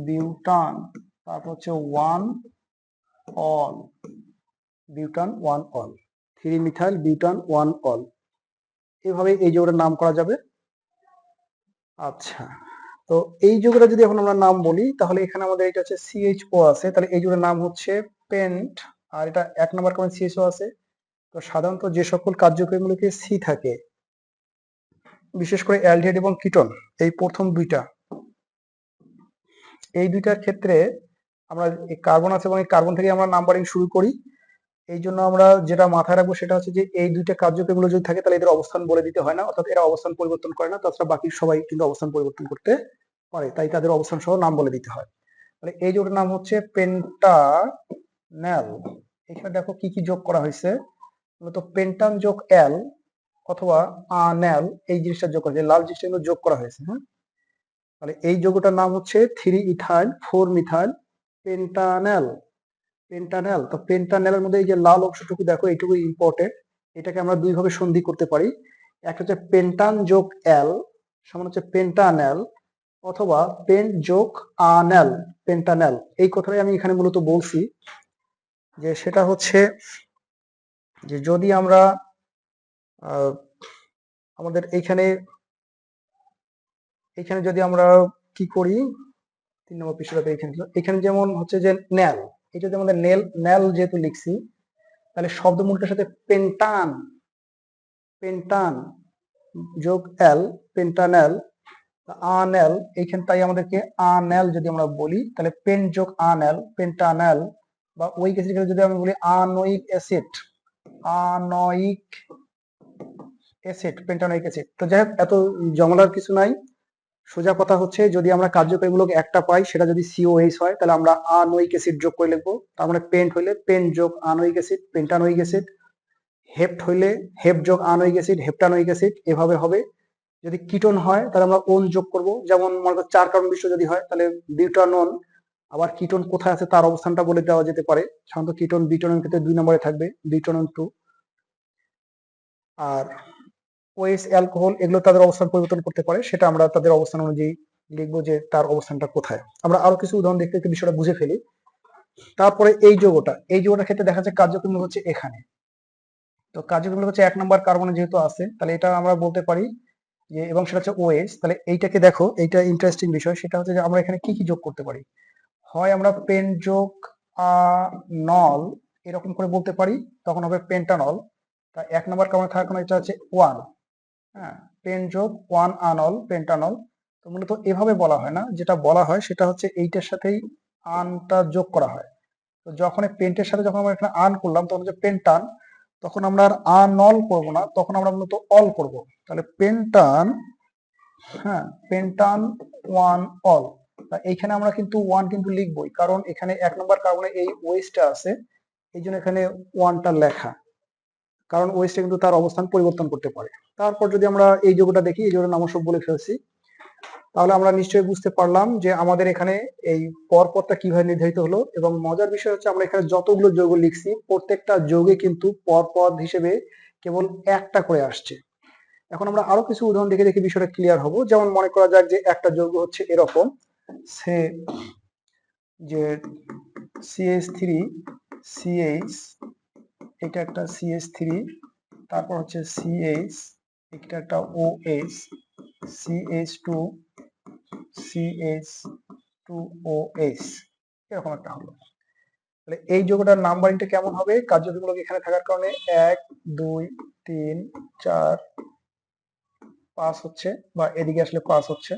বিউটান, তারপর হচ্ছে one all, বিউটান one all, 3 methyl বিউটান one all, এভাবে এই যৌগটার নাম করা যাবে। আচ্ছা, তো এই যৌগটা যদি এখন আমরা নাম বলি তাহলে এখানে আমাদের এটা হচ্ছে CHO আছে, তাহলে এই যৌগের নাম হচ্ছে পেন্ট, আর এটা 1 নম্বর কারণে CHO আছে। তো সাধারণত যে সকল কার্যকরী মূলকে সি থাকে, বিশেষ করে অ্যালডিহাইড এবং কিটোন, এই প্রথম দুইটা, এই দুইটার ক্ষেত্রে আমরা এই কার্বন আছে এবং এই কার্বন থেকে আমরা নাম্বারিং শুরু করি। এই জন্য আমরা যেটা মাথায় রাখবো সেটা হচ্ছে যে এই দুইটা কার্যকরী মূলক যদি থাকে তাহলে এদের অবস্থান বলে দিতে হয় না, অর্থাৎ এরা অবস্থান পরিবর্তন করে না, তাছাড়া বাকি সবাই কিন্তু অবস্থান পরিবর্তন করতে পারে, তাই তাদের অবস্থান সহ নাম বলে দিতে হয়। তাহলে এই যৌগটার নাম হচ্ছে পেন্টানেল। এখানে দেখো কি কি যোগ করা হয়েছে, মূলত পেন্টান যোগ এল অথবা আনেল, এই জিনিসটা যোগ করা হয়েছে, লাল জিনিসটা কিন্তু যোগ করা হয়েছে। হ্যাঁ, তাহলে এই যৌগটার নাম হচ্ছে 3 ইথাইল 4 মিথাইল পেন্টানেল। পেন্টানেল, তো পেন্টানেলের মধ্যে এই যে লাল অংশটুকু দেখো, এইটুকু ইম্পর্টেন্ট। এটাকে আমরা দুই ভাবে সন্ধি করতে পারি, একটা হচ্ছে পেন্টান যোগ এল সমান হচ্ছে পেন্টানেল, অথবা পেন্ট যোগ আনেল পেন্টানেল। এই কথাটাই আমি এখানে মূলত বলছি, যে সেটা হচ্ছে যে যদি আমরা আমাদের এইখানে যদি আমরা কি করি, 3 নম্বর পৃষ্ঠাতে এখানে যেমন হচ্ছে যে নেল, এটা যদি আমাদের নেল যেহেতু লিখছি, তাহলে শব্দমূলটার সাথে পেন্টান, পেন্টান যোগ এল পেন্টানেল, আনেল, এইখানে তাই আমাদেরকে আনেল যদি আমরা বলি তাহলে পেন্ট যোগ আনেল পেন্টানেল, বা ওইক অ্যাসিড যদি আমি বলি আনোয়িক অ্যাসিড, আনোয়িক অ্যাসিড পেন্টানোয়িক অ্যাসিড। তো যাই হোক, এত জমলার কিছু নাই, সোজা কথা হচ্ছে যদি আমরা কার্যকরীমূলক একটা পাই সেটা যদি COH হয় তাহলে আমরা আনোয়িক অ্যাসিড যোগ করে লিখবো। তার মানে পেন্ট হইলে পেন্ট যোগ আনোয়িক অ্যাসিড পেন্টানোয়িক অ্যাসিড, হেপ্ট হইলে হেপ যোগ আনোয়িক অ্যাসিড হেপ্টানোয়িক অ্যাসিড, এভাবে হবে। যদি কিটোন হয় তাহলে আমরা ওন যোগ করব, যেমন মনে করো 4 কার্বন বিশিষ্ট যদি হয় তাহলে বিউটানন। আবার কিটোন কোথায় আছে তার অবস্থানটা বলে দেওয়া যেতে পারে, সাধারণত কিটোন বিউটাননের ক্ষেত্রে 2 নম্বরে থাকবে, বিউটানন 2। আর ওএস অ্যালকোহল এগুলো তাদের অবস্থান পরিবর্তন করতে পারে, সেটা আমরা তাদের অবস্থান অনুযায়ী লিখবো যে তার অবস্থানটা কোথায়। আমরা আরো কিছু উদাহরণ দেখতে একটু বিষয়টা বুঝে ফেলি। তারপরে এই যৌগটার ক্ষেত্রে দেখা যাচ্ছে কার্যক্রম হচ্ছে এখানে। তো কার্যক্রম হচ্ছে 1 নম্বর কার্বনে যেহেতু আছে তাহলে এটা আমরা বলতে পারি যে, এবং সেটা হচ্ছে ওএস। তাহলে এইটাকে দেখো, এইটা ইন্টারেস্টিং বিষয়, সেটা হচ্ছে যে আমরা এখানে কি কি যোগ করতে পারি। হয় আমরা পেন যোগ নল এরকম করে বলতে পারি, তখন হবে পেন্টানল। তা 1 নম্বর কার্বনে থাকার কারণে এটা হচ্ছে 1, হ্যাঁ, পেন যোগ 1 আনল পেন্টানল। তো মূলত এভাবে বলা হয় না, যেটা বলা হয় সেটা হচ্ছে এইটার সাথেই আনটা যোগ করা হয়। তো যখন এই পেন্টের সাথে যখন আমরা এখানে আন করলাম তখন হচ্ছে পেন্টান, তখন আমরা আর আনল করব না, তখন আমরা মূলত অল করব। তাহলে পেন্টান, হ্যাঁ, পেন্টান 1 অল। তা এইখানে আমরা কিন্তু 1 কিন্তু লিখবই, কারণ এখানে 1 নম্বর কার্বনে এই ওয়েসটা আছে, এই জন্য এখানে 1টা লেখা, কারণ ওয়েসটা কিন্তু তার অবস্থান পরিবর্তন করতে পারে। তারপর যদি আমরা এই যৌগটা দেখি, এই যৌগের নাম সব বলে ফেলছি, তাহলে আমরা নিশ্চয়ই বুঝতে পারলাম যে আমাদের এখানে এই পরপদটা কিভাবে নির্ধারিত হলো। এবং মজার বিষয় হচ্ছে আমরা এখানে যতগুলো যৌগ লিখছি প্রত্যেকটা যৌগে কিন্তু পরপদ হিসেবে কেবল একটা করে আসছে। এখন আমরা আরো কিছু উদাহরণ দেখে দেখে বিষয়টা ক্লিয়ার হবো। যেমন মনে করা যাক যে একটা যৌগ হচ্ছে এরকম, সে যে CH3CH, এটা একটা CH3, তারপর হচ্ছে CH, এটা একটা OH, CH2 CH2OH, এরকম একটা হলো। তাহলে এই যৌগটার নাম্বারিংটা কেমন হবে, কার্যকরীমূলক এখানে থাকার কারণে 1 2 3 4 5 হচ্ছে, বা এদিকে আসলে 5 হচ্ছে।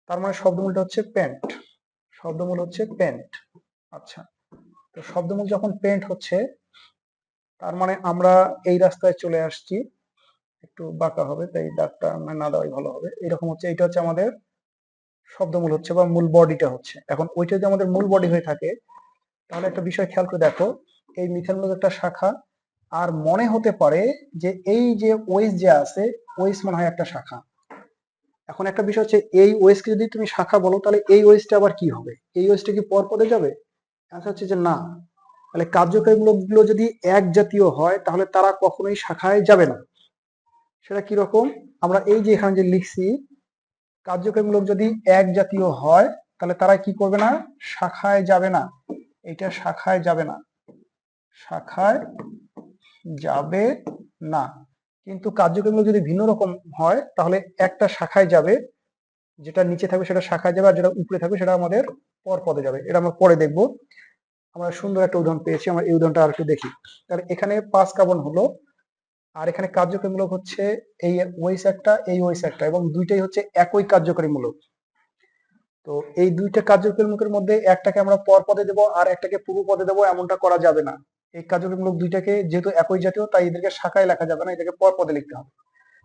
তার মানে শব্দমূলটা হচ্ছে পেন্ট, শব্দমূল হচ্ছে পেন্ট। আচ্ছা, তো শব্দমূল যখন পেন্ট হচ্ছে তার মানে আমরা এই রাস্তায় চলে আসছি, একটু বাঁকা হবে তাই দাগটা আমরা না দেওয়াই ভালো হবে। এরকম হচ্ছে, এটা হচ্ছে আমাদের শব্দমূল হচ্ছে বা মূল বডিটা হচ্ছে। এখন ওইটা যদি আমাদের মূল বডি হয়ে থাকে তাহলে একটা বিষয় খেয়াল করে দেখো, এই মিথাইল একটা শাখা, আর মনে হতে পারে যে এই যে ওয়েস যে আছে, ওয়েস মনে হয় একটা শাখা। এখন একটা বিষয় হচ্ছে, এই ওয়েসকে যদি তুমি শাখা বলো তাহলে এই ওয়েসটা আবার কি হবে? এই ওয়েসটা কি পর পদে যাবে? আচ্ছা, হচ্ছে যে না। তাহলে কার্যকরীমূলক গুলো যদি এক জাতীয় হয় তাহলে তারা কখনোই শাখায় যাবে না। সেটা কিরকম? আমরা এই যে এখানে যে লিখছি, কার্যকরীমূলক যদি এক জাতীয় হয় তাহলে তারা কি করবে না? শাখায় যাবে না। এটা শাখায় যাবে না, শাখায় যাবে না। কিন্তু কার্যক্রমগুলো যদি ভিন্ন রকম হয় তাহলে একটা শাখায় যাবে, যেটা নিচে থাকবে সেটা শাখায় যাবে, আর যেটা উপরে থাকবে সেটা আমাদের পর পদে যাবে। এটা আমরা পরে দেখবো। আমরা সুন্দর একটা উদাহরণ পেয়েছি, আমরা এই উদাহরণটা আর একটু দেখি। তাহলে এখানে 5 কার্বন হলো, আর এখানে কার্যকরীমূলক হচ্ছে এই ওয়েস একটা, এই ওয়েস একটা, এবং দুইটাই হচ্ছে একই কার্যকরীমূলক। তো এই দুইটা কার্যকরীমূলকের মধ্যে একটাকে আমরা পর পদে দেবো আর একটাকে পূর্ব পদে দেবো, এমনটা করা যাবে না। এই কার্যকরীমূলক দুইটাকে যেহেতু একই জাতীয় তাই এদেরকে শাখায় লেখা যাবে না, এটাকে পর পদে লিখতে হবে।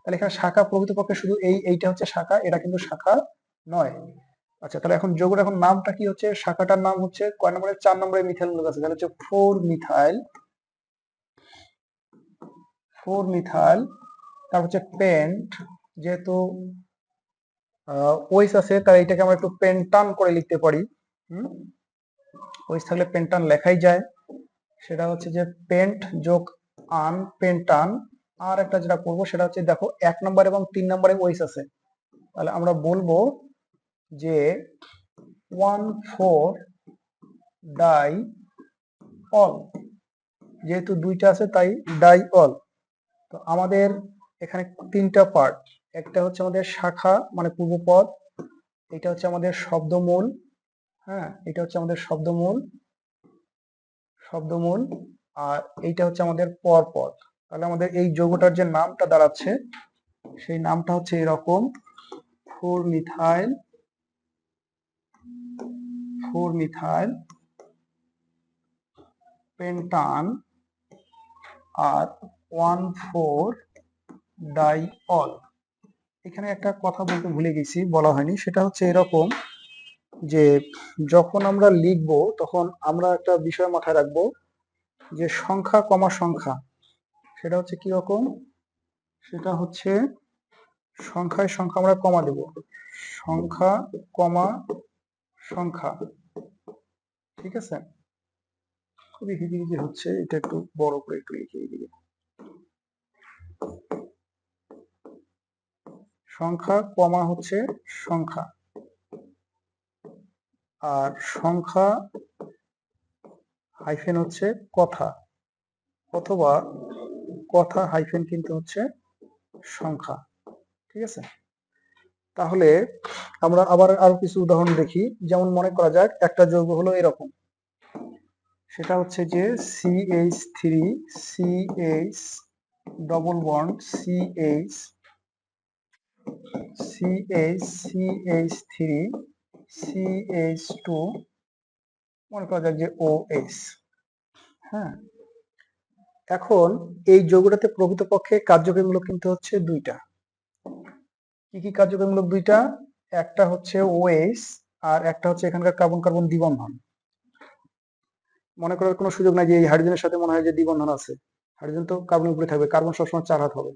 তাহলে এখানে শাখা প্রকৃতপক্ষে শুধু এইটা হচ্ছে শাখা, এটা কিন্তু শাখা নয়। আচ্ছা, তাহলে এখন যৌগের এখন নামটা কি হচ্ছে? শাখাটার নাম হচ্ছে কয় নম্বরে? 4 নম্বরে মিথাইল মূলক আছে, তাহলে হচ্ছে 4 মিথাইল, 4 মিথাইল। তারপর হচ্ছে পেন্ট, যেহেতু ওইস আছে তাই এটাকে আমরা একটু পেন্টান করে লিখতে পারি। ওইস থাকলে পেন্টান লেখাই যায়। সেটা হচ্ছে যে পেন্ট যোগ আন, পেন্টান। আর একটা যেটা করবো সেটা হচ্ছে, দেখো 1 নম্বর এবং 3 নম্বরে ওইস আছে, তাহলে আমরা বলবো যে 1,4 ডাই অল। যেহেতু দুইটা আছে তাই ডাই অল। তো আমাদের এখানে 3টা পার্ট, একটা হচ্ছে আমাদের শাখা মানে পূর্বপদ, এটা হচ্ছে আমাদের শব্দমূল, হ্যাঁ এটা হচ্ছে আমাদের শব্দমূল, শব্দমূল, আর এইটা হচ্ছে আমাদের পরপদ। তাহলে আমাদের এই যৌগটার যে নামটা দাঁড়াচ্ছে সেই নামটা হচ্ছে এরকম, 4 মিথাইল, 4 মিথাইল পেন্টান আর 1,4 ডাইঅল। এখানে একটা কথা বলতে ভুলে গেছি, বলা হয়নি, সেটা হচ্ছে এরকম যে যখন আমরা লিখব তখন আমরা একটা বিষয় মাথায় রাখবো যে সংখ্যা কমা সংখ্যা, সেটা হচ্ছে কি রকম? সেটা হচ্ছে সংখ্যায় সংখ্যা আমরা কমা দেব, সংখ্যা কমা সংখ্যা, ঠিক আছে? খুবই হিজিবিজি হচ্ছে, এটা একটু বড় করে একটু লিখে দিই। সংখ্যা কমা হচ্ছে সংখ্যা, আর সংখ্যা হাইফেন হচ্ছে কথা, অথবা কথা হাইফেন কিন্তু হচ্ছে সংখ্যা, ঠিক আছে? তাহলে আমরা আবার আরো কিছু উদাহরণ দেখি। যেমন মনে করা যাক একটা যৌগ হলো এরকম, সেটা হচ্ছে যে CH3 CH double bond CH CH CH3 CH2, মনে করা যাক যে OH। হ্যাঁ, এখন এই যৌগটাতে প্রকৃতপক্ষে কার্যকরীমূলক কিন্তু হচ্ছে দুইটা। কি কি কার্যকরীমূলক দুইটা? একটা হচ্ছে OH আর একটা হচ্ছে এখানকার কার্বন কার্বন দ্বিবন্ধন। মনে করার কোনো সুযোগ নাই যে এই হাইড্রোজেনের সাথে মনে হয় যে দ্বিবন্ধন আছে, হাইড্রোজেন তো কার্বনের উপরে থাকবে, কার্বন সবসময় 4 হাত হবে।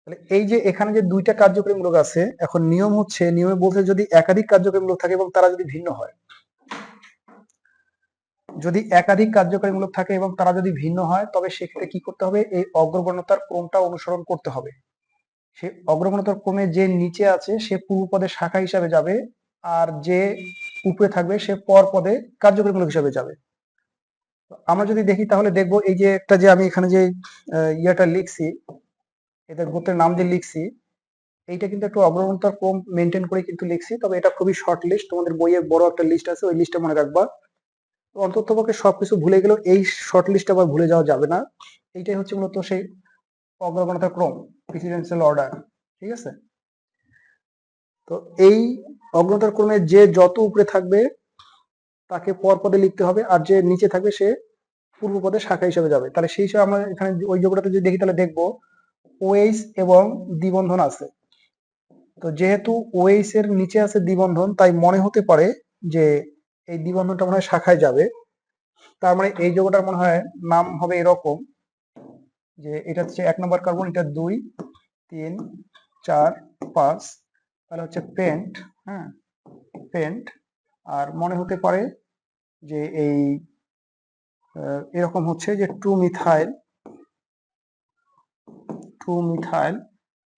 তাহলে এই যে এখানে যে দুইটা কার্যকরীমূলক আছে, এখন নিয়ম হচ্ছে, নিয়মে বলতে যদি একাধিক কার্যকরীমূলক থাকে এবং তারা যদি ভিন্ন হয়, যদি একাধিক কার্যকরীমূলক থাকে এবং তারা যদি ভিন্ন হয় তবে সেক্ষেত্রে কি করতে হবে? এই অগ্রগণ্যতার ক্রমটা অনুসরণ করতে হবে। সে অগ্রগণ্যতার ক্রমে যে নিচে আছে সে পূর্ব পদে শাখা হিসাবে যাবে, আর যে উপরে থাকবে সে পর পদে কার্যকরীমূলক হিসাবে যাবে। আমরা যদি দেখি তাহলে দেখবো এই যে একটা যে আমি এখানে যে ইয়েটা লিখছি, এদের গোত্রের নাম যে লিখছি, এইটা কিন্তু একটু অগ্রগণ্যতার ক্রম মেনটেন করে কিন্তু লিখছি, তবে এটা খুবই শর্ট লিস্ট, তোমাদের বইয়ে বড় একটা লিস্ট আছে, ওই লিস্টটা মনে রাখবা। অন্ততপক্ষে সবকিছু ভুলে গেলেও এই শর্ট লিস্ট আবার ভুলে যাওয়া যাবে না। এইটাই হচ্ছে মূলত সেই অগ্রগণ্যতার ক্রম, প্রিসিডেন্সিয়াল অর্ডার, ঠিক আছে? তো এই অগ্রতার ক্রমে যে যত উপরে থাকবে তাকে পর পদে লিখতে হবে, আর যে নিচে থাকবে সে পূর্ব পদে শাখা হিসেবে যাবে। তাহলে সেই হিসাবে আমরা এখানে ওই যোগটাতে যদি দেখি তাহলে দেখবো ওএইচ এবং দ্বিবন্ধন আছে। তো যেহেতু ওএইচ এর নিচে আছে দ্বিবন্ধন, তাই মনে হতে পারে যে এই দ্বিবন্ধনটা মনে হয় শাখায় যাবে। তার মানে এই যোগটার মনে হয় নাম হবে এরকম যে এটা হচ্ছে 1 নম্বর কার্বন, এটা 2, 3, 4, 5, তাহলে হচ্ছে পেন্ট। হ্যাঁ, পেন্ট। আর মনে হতে পারে যে এই এরকম হচ্ছে যে 2 মিথাইল,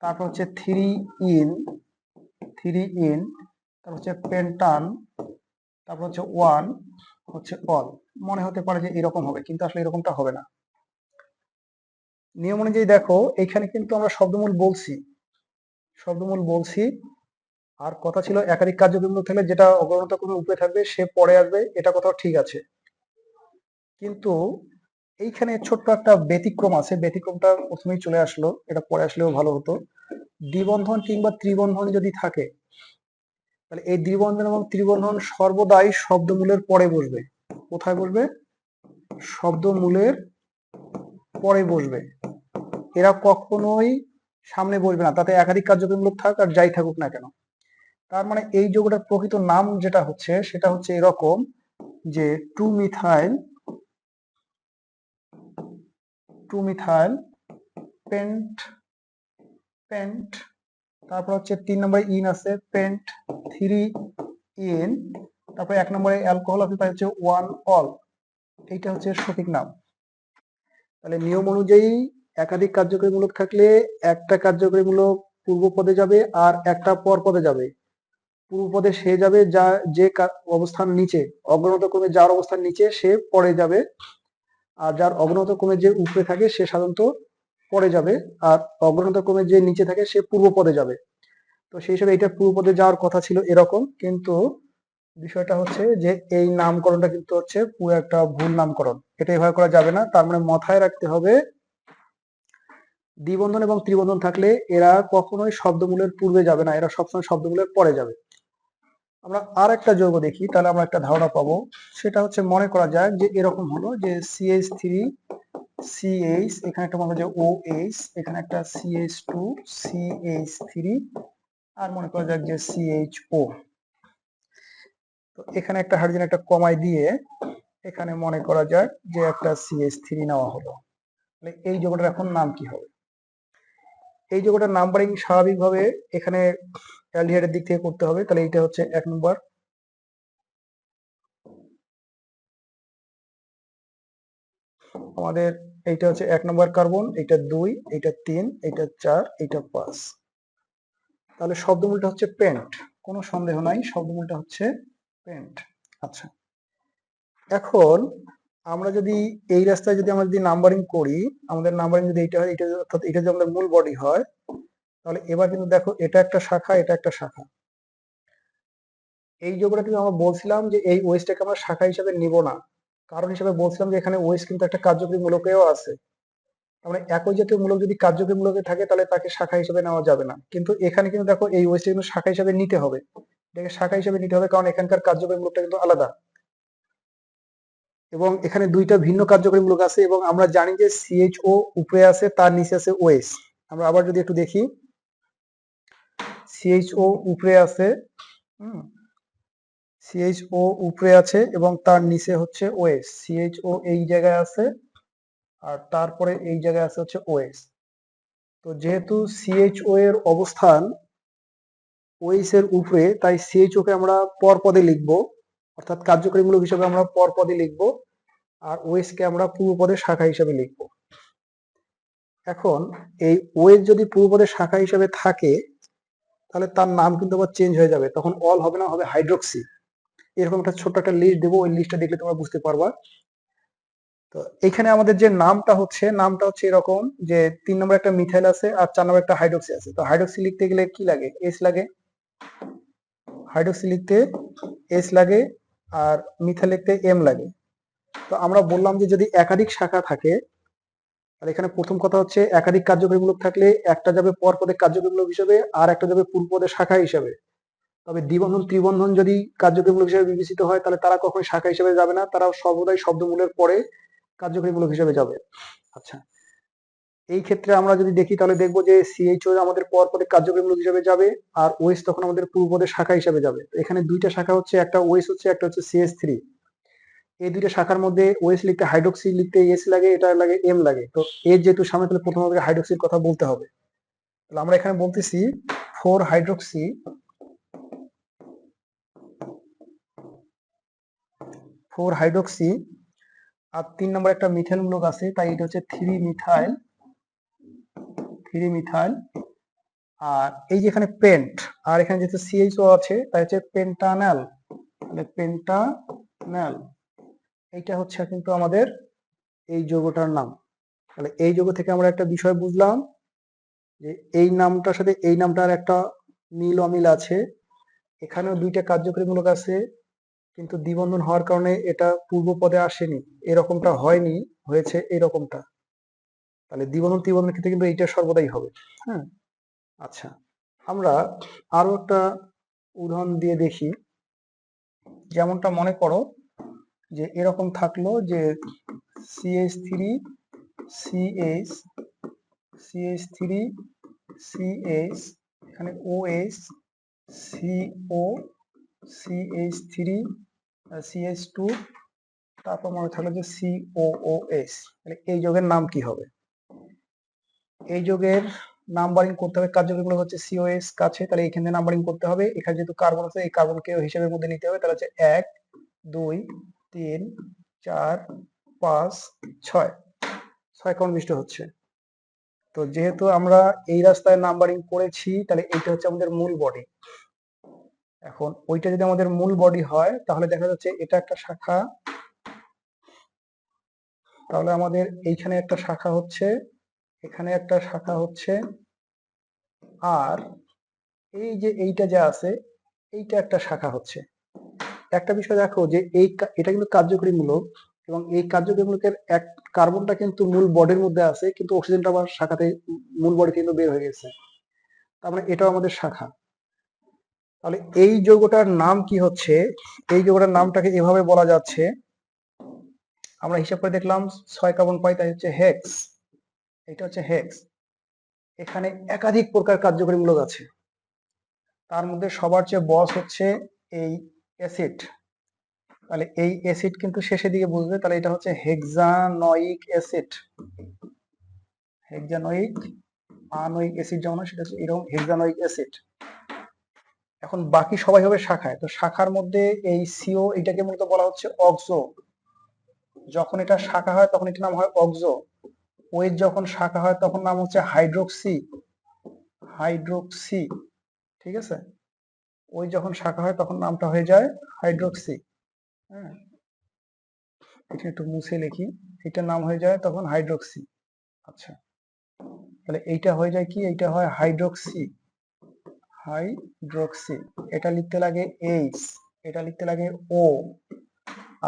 তারপর হচ্ছে 3 ইন, তারপর হচ্ছে পেন্টান, তারপর হচ্ছে 1 হচ্ছে অল। মনে হতে পারে যে এরকম হবে, কিন্তু আসলে এরকমটা হবে না। নিয়ম অনুযায়ী দেখো এখানে কিন্তু আমরা শব্দমূল বলছি, আর কথা ছিল একাধিক কার্যবিমূলক থাকলে যেটা অগ্রণতা ক্রমে উপরে থাকবে সে পরে আসবে, এটা কথাও ঠিক আছে। কিন্তু এইখানে ছোট্ট একটা ব্যতিক্রম আছে, ব্যতিক্রমটা প্রথমেই চলে আসলো, এটা পরে আসলেও ভালো হতো। দ্বিবন্ধন কিংবা ত্রিবন্ধন যদি থাকে তাহলে এই দ্বিবন্ধন এবং ত্রিবন্ধন সর্বদাই শব্দমূলের পরে বসবে। কোথায় বসবে? শব্দমূলের পরে বসবে। এরা কখনোই সামনে বসবে না, তাতে একাধিক কার্যবিমূলক থাক আর যাই থাকুক না কেন। তার মানে এই যৌগটার প্রকৃত নাম যেটা হচ্ছে সেটা হচ্ছে এরকম যে 2 মিথাইল পেন্ট, তারপর হচ্ছে 3 নম্বরে ইন আছে পেন্ট 3 ইন, তারপরে 1 নম্বরে অ্যালকোহল আছে তাই হচ্ছে 1 অল। এইটা হচ্ছে সঠিক নাম। তাহলে নিয়ম অনুযায়ী একাধিক কার্যকরীমূলক থাকলে একটা কার্যকরীমূলক পূর্ব পদে যাবে আর একটা পর পদে যাবে। পূর্ব পদে সে যাবে যা যে অবস্থান নিচে, অগ্রণত ক্রমে যার অবস্থান নিচে সে পরে যাবে, আর যার অগ্রণত ক্রমে যে উপরে থাকে সে সাধারণত পরে যাবে, আর অগ্রণত ক্রমে যে নিচে থাকে সে পূর্ব পদে যাবে। তো সেই হিসাবে এটা পূর্ব পদে যাওয়ার কথা ছিল এরকম, কিন্তু বিষয়টা হচ্ছে যে এই নামকরণটা কিন্তু হচ্ছে পুরো একটা ভুল নামকরণ, এটা এভাবে করা যাবে না। তার মানে মাথায় রাখতে হবে দ্বিবন্ধন এবং ত্রিবন্ধন থাকলে এরা কখনোই শব্দমূলের পূর্বে যাবে না, এরা সবসময় শব্দমূলের পরে যাবে। আমরা আর একটা যৌগ দেখি, তাহলে আমরা একটা ধারণা পাবো। সেটা হচ্ছে মনে করা যাক যে এরকম হলো যে CH3 CH, এখানে একটা মনে হয় যে OH, এখানে একটা CH2 CH3, আর মনে করা যাক যে CHO। তো এখানে একটা হাইড্রোজেন একটা কমাই দিয়ে এখানে মনে করা যাক যে একটা CH3 নেওয়া হলো। তাহলে এই যৌগটার এখন নাম কি হবে? এই যৌগটার নাম্বারিং স্বাভাবিকভাবে এখানে অ্যালডিহাইডের দিক থেকে করতে হবে। তাহলে এইটা হচ্ছে 1 নম্বর, আমাদের এইটা হচ্ছে 1 নম্বর কার্বন, এইটা 2, এইটা 3, এইটা 4, এইটা 5। তাহলে শব্দমূলটা হচ্ছে পেন্ট, কোনো সন্দেহ নাই, শব্দমূলটা হচ্ছে পেন্ট। আচ্ছা, এখন আমরা যদি এই রাস্তায় যদি আমরা যদি নাম্বারিং করি, আমাদের নাম্বারিং যদি এইটা হয়, এটা অর্থাৎ এটা যদি আমাদের মূল বডি হয়, তাহলে এবার কিন্তু দেখো এটা একটা শাখা, এটা একটা শাখা। এই যোগটা কিন্তু আমরা বলছিলাম যে এই ওয়েস্টটাকে আমরা শাখা হিসেবে নিব না, কারণ হিসেবে বলছিলাম যে এখানে ওয়েস্ট কিন্তু একটা কার্যকরী মূলকেও আছে। মানে একই জাতীয় মূলক যদি কার্যকরী মূলকে থাকে তাহলে তাকে শাখা হিসেবে নেওয়া যাবে না, কিন্তু এখানে কিন্তু দেখো এই ওয়েস্ট কিন্তু শাখা হিসেবে নিতে হবে, এটাকে শাখা হিসেবে নিতে হবে, কারণ এখানকার কার্যকরী মূলকটা কিন্তু আলাদা এবং এখানে দুইটা ভিন্ন কার্যকরী মূলক আছে, এবং আমরা জানি যে CHO উপরে আছে তার নিচে আছে OS। আমরা আবার যদি একটু দেখি, CHO উপরে আছে, CHO উপরে আছে এবং তার নিচে হচ্ছে OS। CHO এই জায়গায় আছে আর তারপরে এই জায়গায় আছে হচ্ছে OS। তো যেহেতু CHO এর অবস্থান OS এর উপরে, তাই CHO কে আমরা পর পদে লিখবো, অর্থাৎ কার্যকরী মূলক হিসেবে আমরা পর পদে লিখবো, আর OS কে আমরা পূর্ব পদের শাখা হিসেবে লিখবো। এখন এই OS যদি পূর্ব পদের শাখা হিসেবে থাকে তাহলে তার নাম কিন্তু আবার চেঞ্জ হয়ে যাবে, তখন অল হবে না, হবে হাইড্রোক্সি। এরকম একটা ছোট্ট একটা লিস্ট দেবো, ওই লিস্টটা দেখলে তোমরা বুঝতে পারবা। তো এখানে আমাদের যে নামটা হচ্ছে এরকম যে 3 নম্বর একটা মিথাইল আছে আর 4 নম্বর একটা হাইড্রোক্সি আছে। তো হাইড্রোক্সি লিখতে গেলে কি লাগে? এস লাগে। হাইড্রোক্সি লিখতে এস লাগে আর মিথাইল লিখতে এম লাগে। তো আমরা বললাম যে যদি একাধিক শাখা থাকে, আর এখানে প্রথম কথা হচ্ছে একাধিক কার্যকরীমূলক থাকলে একটা যাবে পর পদে কার্যকরীমূলক হিসেবে আর একটা যাবে পূর্ব পদে শাখা হিসেবে। তবে দ্বিবন্ধন ত্রিবন্ধন যদি কার্যকরীমূলক হিসেবে বিবেচিত হয় তাহলে তারা কখনোই শাখা হিসেবে যাবে না, তারা সর্বদাই শব্দমূলের পরে কার্যকরীমূলক হিসেবে যাবে। আচ্ছা, এই ক্ষেত্রে আমরা যদি দেখি তাহলে দেখবো যে সিএইচও আমাদের পর পদে কার্যকরীমূলক হিসেবে যাবে, আর ওএস তখন আমাদের পূর্বপদের শাখা হিসেবে যাবে। এখানে দুইটা শাখা হচ্ছে, একটা ওএস হচ্ছে, একটা হচ্ছে সিএস3। এই দুইটা শাখার মধ্যে ওএস লিখতে হাইড্রোক্সি লিখতে এস লাগে, এটা লাগে এম লাগে। তো এর যেহেতু সামনে, তাহলে প্রথম আমাদের হাইড্রোক্সির কথা বলতে হবে। তাহলে আমরা এখানে বলতেছি 4 হাইড্রোক্সি, 4 হাইড্রোক্সি, আর 3 নম্বর একটা মিথেন মূলক আছে, তাই এটা হচ্ছে 3 মিথাইল, 3 মিথাইল। আর এই যে এখানে পেন্ট, আর এখানে যেহেতু সিএইচও আছে তাই হচ্ছে পেন্টানাল, তাহলে পেন্টানাল। এইটা হচ্ছে কিন্তু আমাদের এই যৌগটার নাম। তাহলে এই যৌগ থেকে আমরা একটা বিষয় বুঝলাম যে এই নামটার সাথে এই নামটার একটা মিল অমিল আছে। এখানেও দুইটা কার্যকরীমূলক আছে, কিন্তু দ্বিবন্ধন হওয়ার কারণে এটা পূর্ব পদে আসেনি, এরকমটা হয়নি, হয়েছে এরকমটা। তাহলে দ্বিবন্ধন ত্রিবন্ধনের ক্ষেত্রে কিন্তু এইটা সর্বদাই হবে। হ্যাঁ, আচ্ছা, আমরা আরো একটা উদাহরণ দিয়ে দেখি। যেমনটা মনে করো যে এরকম থাকলো যে CH3 CH, CH3 CH, এখানে OH CO, CH3 CH2, তারপর মনে থাকলো যে COOH। তাহলে এই যৌগের নাম কি হবে? এই যৌগের নাম্বারিং করতে হবে, কার্যকরীমূলক হচ্ছে COS কাছে, তাহলে এখানে নাম্বারিং করতে হবে। এখানে যেহেতু কার্বন আছে, এই কার্বনকে হিসাবের মধ্যে নিতে হবে। তাহলে হচ্ছে 1 2 3 4 5 6, 6 কোণ বৃষ্টি হচ্ছে। তো যেহেতু আমরা এই রাস্তায় নাম্বারিং করেছি, তাহলে এইটা হচ্ছে আমাদের মূল বডি। এখন ওইটা যদি আমাদের মূল বডি হয় তাহলে দেখা যাচ্ছে এটা একটা শাখা, তাহলে আমাদের এইখানে একটা শাখা হচ্ছে, এখানে একটা শাখা হচ্ছে, আর এই যে এইটা যে আছে এইটা একটা শাখা হচ্ছে। একটা বিষয় দেখো যে এটা কিন্তু কার্যকরীমূলক, এবং এই কার্যকরীমূলকের এক কার্বনটা কিন্তু মূল বডির মধ্যে আছে, কিন্তু অক্সিজেনটা আবার শাখাতে মূল বডি কিন্তু বের হয়ে গেছে, তার মানে এটাও আমাদের শাখা। তাহলে এই যৌগটার নাম কি হচ্ছে? এই যৌগটার নামটাকে এভাবে বলা যাচ্ছে, আমরা হিসাব করে দেখলাম 6 কার্বন পাই, তাই হচ্ছে হেক্স। এটা হচ্ছে হেক্স। এখানে একাধিক প্রকার কার্যকরীমূলক আছে, তার মধ্যে সবার চেয়ে বস হচ্ছে এই অ্যাসিড। তাহলে এই অ্যাসিড কিন্তু শেষের দিকে বুঝবে, তাহলে এটা হচ্ছে হেক্সানোয়িক অ্যাসিড। হেক্সানোয়িক, আনোয়িক অ্যাসিড যেমন হয় সেটা হচ্ছে এরকম হেক্সানোয়িক অ্যাসিড। এখন বাকি সবাই হবে শাখায়, তো শাখার মধ্যে এই সিও এটাকে মূলত বলা হচ্ছে অক্সো। যখন এটা শাখা হয় তখন এটার নাম হয় অক্সো। ওয়েজ যখন শাখা হয় তখন নাম হচ্ছে হাইড্রোক্সি, হাইড্রোক্সি। ঠিক আছে, ওই যখন শাখা হয় তখন নামটা হয়ে যায় হাইড্রোক্সি। হ্যাঁ, এটা একটু মুছে লিখি, এটার নাম হয়ে যায় তখন হাইড্রোক্সি। আচ্ছা, তাহলে এইটা হয়ে যায় কি, এইটা হয় হাইড্রোক্সি, হাইড্রোক্সি। এটা লিখতে লাগে এইচ, এটা লিখতে লাগে ও,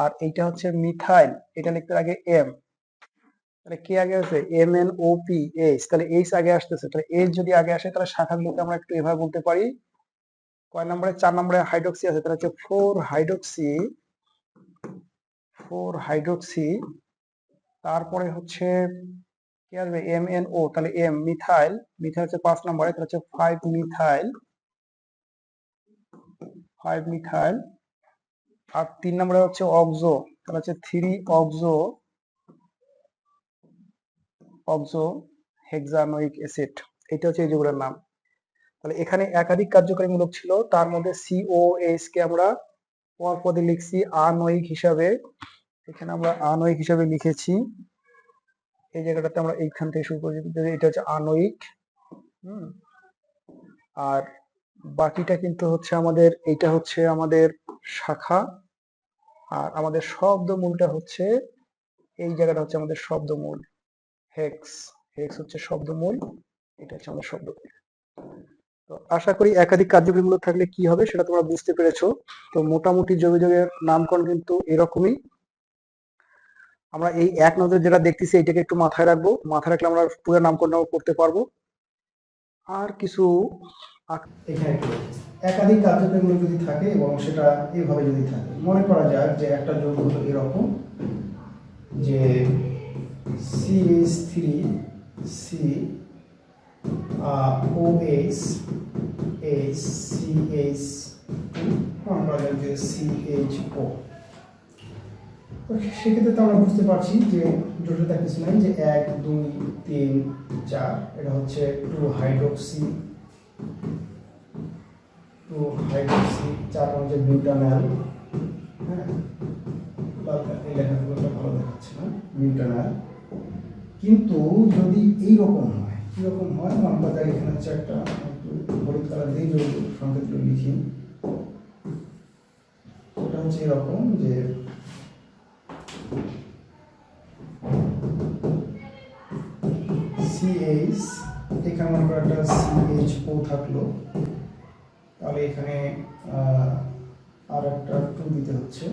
আর এইটা হচ্ছে মিথাইল, এটা লিখতে লাগে এম। তাহলে কি আগে আছে? MnOPH, তাহলে এইচ আগে আসতেছে। তাহলে এইচ যদি আগে আসে তাহলে শাখাগুলোকে আমরা একটু এভাবে বলতে পারি। কয় নম্বরে? 4 নম্বরে হাইড্রোক্সি আছে, তাহলে হচ্ছে 4 হাইড্রোক্সি, 4 হাইড্রোক্সি। তারপরে হচ্ছে কি আসবে? MnO, তাহলে এম মিথাইল, মিথাইল হচ্ছে 5 নম্বরে, তাহলে হচ্ছে 5 মিথাইল, 5 মিথাইল। আর 3 নম্বরে হচ্ছে অক্সো, তাহলে হচ্ছে 3 অক্সো, অক্সো হেক্সানোয়িক অ্যাসিড। এটা হচ্ছে এই যৌগের নাম। তাহলে এখানে একাধিক কার্যকরীমূলক ছিল, তার মধ্যে COH কে আমরা পর পদে লিখছি আনয়িক হিসাবে। এখানে আমরা আনয়িক হিসাবে লিখেছি, এই জায়গাটাতে আমরা এইখান থেকে শুরু করি, এটা হচ্ছে আনয়িক। আর বাকিটা কিন্তু হচ্ছে আমাদের, এইটা হচ্ছে আমাদের শাখা, আর আমাদের শব্দমূলটা হচ্ছে এই জায়গাটা হচ্ছে আমাদের শব্দমূল, হেক্স। হেক্স হচ্ছে শব্দমূল, এটা হচ্ছে আমাদের শব্দমূল। তো আশা করি একাধিক কার্যকরীমূলক থাকলে কি হবে সেটা তোমরা বুঝতে পেরেছো। তো মোটামুটি যৌগের নামকরণ কিন্তু এরকমই। আমরা এই এক নজরে যেটা দেখতেছি এটাকে একটু মাথায় রাখবো, মাথায় রাখলে আমরা পুরো নামকরণ করতে পারবো। আর কিছু এখানে একটু দেখি। একাধিক কার্যক্রমগুলো যদি থাকে এবং সেটা এইভাবে যদি থাকে, মনে করা যাক যে একটা যৌগ হলো এরকম যে CH3 C OH CH2 মনে করা যাক যে CHO। সেক্ষেত্রে তো আমরা বুঝতে পারছি যে জটিলতা কিছু নাই, যে 1 2 3 4 এটা হচ্ছে 2 হাইড্রোক্সি 4 হচ্ছে বিউটানল। হ্যাঁ, এই লেখাগুলোটা ভালো দেখাচ্ছে না, বিউটানল। কিন্তু যদি এইরকম হয়, কীরকম হয় মনে করা যায়, এখানে হচ্ছে একটা হলুদ কালার দিয়ে যদি সংকেতগুলো লিখি, এটা হচ্ছে এরকম যে CH, এখানে মনে করা একটা CHO থাকলো, তাহলে এখানে আর একটা 2 দিতে হচ্ছে,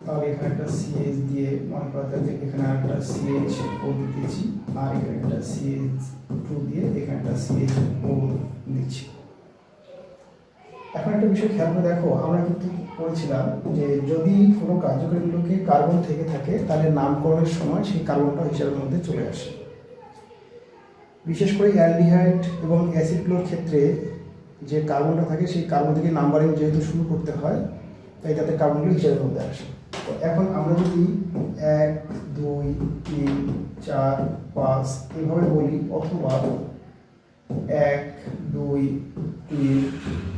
তাহলে এখানে একটা CH দিয়ে মনে করা যায় যে এখানে আর একটা CHO দিতেছি, আর এখানে একটা CH2 দিয়ে এখানে একটা CHO দিচ্ছি। এখন একটা বিষয় খেয়াল করে দেখো, আমরা কিন্তু বলেছিলাম যে যদি কোনো কার্যকরীগুলোকে কার্বন থেকে থাকে তাহলে নামকরণের সময় সেই কার্বনটা হিসাবের মধ্যে চলে আসে। বিশেষ করে অ্যালডিহাইড এবং অ্যাসিডগুলোর ক্ষেত্রে যে কার্বনটা থাকে সেই কার্বন থেকে নাম্বারিং যেহেতু শুরু করতে হয়, তাই তাতে কার্বনগুলো হিসাবের মধ্যে আসে। তো এখন আমরা যদি 1 2 3 4 5 এইভাবে বলি, অথবা 1 2 3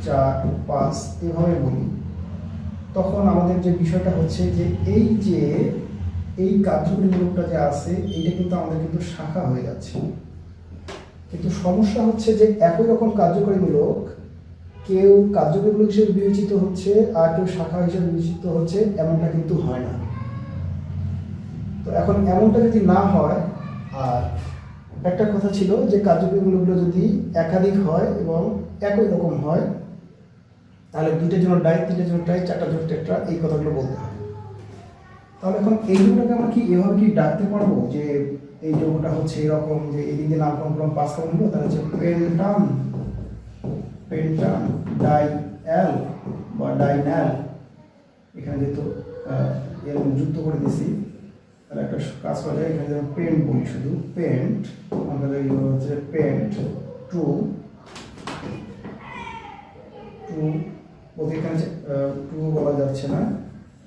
4 5 এভাবে বলি, তখন আমাদের যে বিষয়টা হচ্ছে যে এই কার্যকরীমূলকটা যে আছে এইটা কিন্তু আমাদের কিন্তু শাখা হয়ে যাচ্ছে। কিন্তু সমস্যা হচ্ছে যে একই রকম কার্যকরীমূলক কেউ কার্যকরীমূলক হিসেবে বিবেচিত হচ্ছে আর কেউ শাখা হিসেবে বিবেচিত হচ্ছে, এমনটা কিন্তু হয় না। তো এখন এমনটা যদি না হয়, আর একটা কথা ছিল যে কার্যকরীমূলকগুলো যদি একাধিক হয় এবং একই রকম হয়, তাহলে 2টার জন্য ডাই, 3টার জন্য ট্রাই, 4টার জন্য টেট্রা, এই কথাগুলো বলতে হয়। তাহলে এখন এই যৌগটাকে আমরা কি এভাবে কি ডাকতে পারবো যে এই যৌগটা হচ্ছে এরকম, যে এই দিকে নামকরণ করলাম 5 কার্বন হলো, তাহলে হচ্ছে পেন্টান ডাই অ্যাল বা ডাইন্যাল। এখানে যেহেতু এর যুক্ত করে দিয়েছি, তাহলে একটা কাজ করা যায়, এখানে যেমন পেন্ট বলি, শুধু পেন্ট, আমাদের হচ্ছে পেন্ট 2 বলতে এখানে 2 বলা যাচ্ছে না,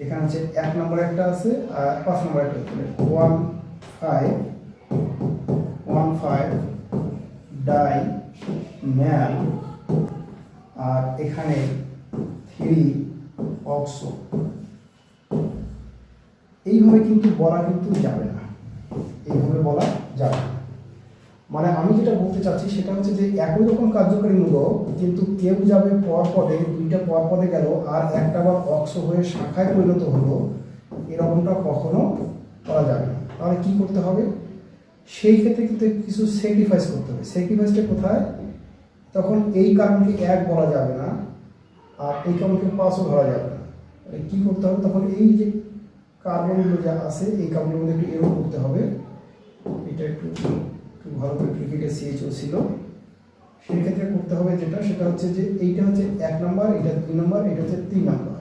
এখানে হচ্ছে 1 নম্বরে একটা আছে আর 5 নম্বরে একটা আছে, 1,5 ডাই ম্যাল, আর এখানে 3 অক্সো। এইভাবে কিন্তু বলা কিন্তু যাবে না, এইভাবে বলা যাবে না। মানে আমি যেটা বলতে চাচ্ছি সেটা হচ্ছে যে একই রকম কার্যকরীমূলক, কিন্তু কেউ যাবে পরপদে, 2টা পরপদে গেল আর একটা বার অক্সো হয়ে শাখায় পরিণত হলো, এরকমটা কখনো করা যাবে না। তাহলে কি করতে হবে? সেই ক্ষেত্রে কিন্তু কিছু স্যাক্রিফাইস করতে হবে। স্যাক্রিফাইসটা কোথায়? তখন এই কার্বনকে 1 বলা যাবে না, আর এই কার্বনকে 5ও ধরা যাবে না। কি করতে হবে? তখন এই যে কার্বনগুলো যা আছে এই কার্বনের মধ্যে একটু এরো করতে হবে, এটা একটু ভালো করে ক্রিকেটে CHO ছিল, সেই ক্ষেত্রে করতে হবে যেটা, সেটা হচ্ছে যে এইটা হচ্ছে 1 নম্বর, এটা 2 নম্বর, এটা হচ্ছে 3 নম্বর।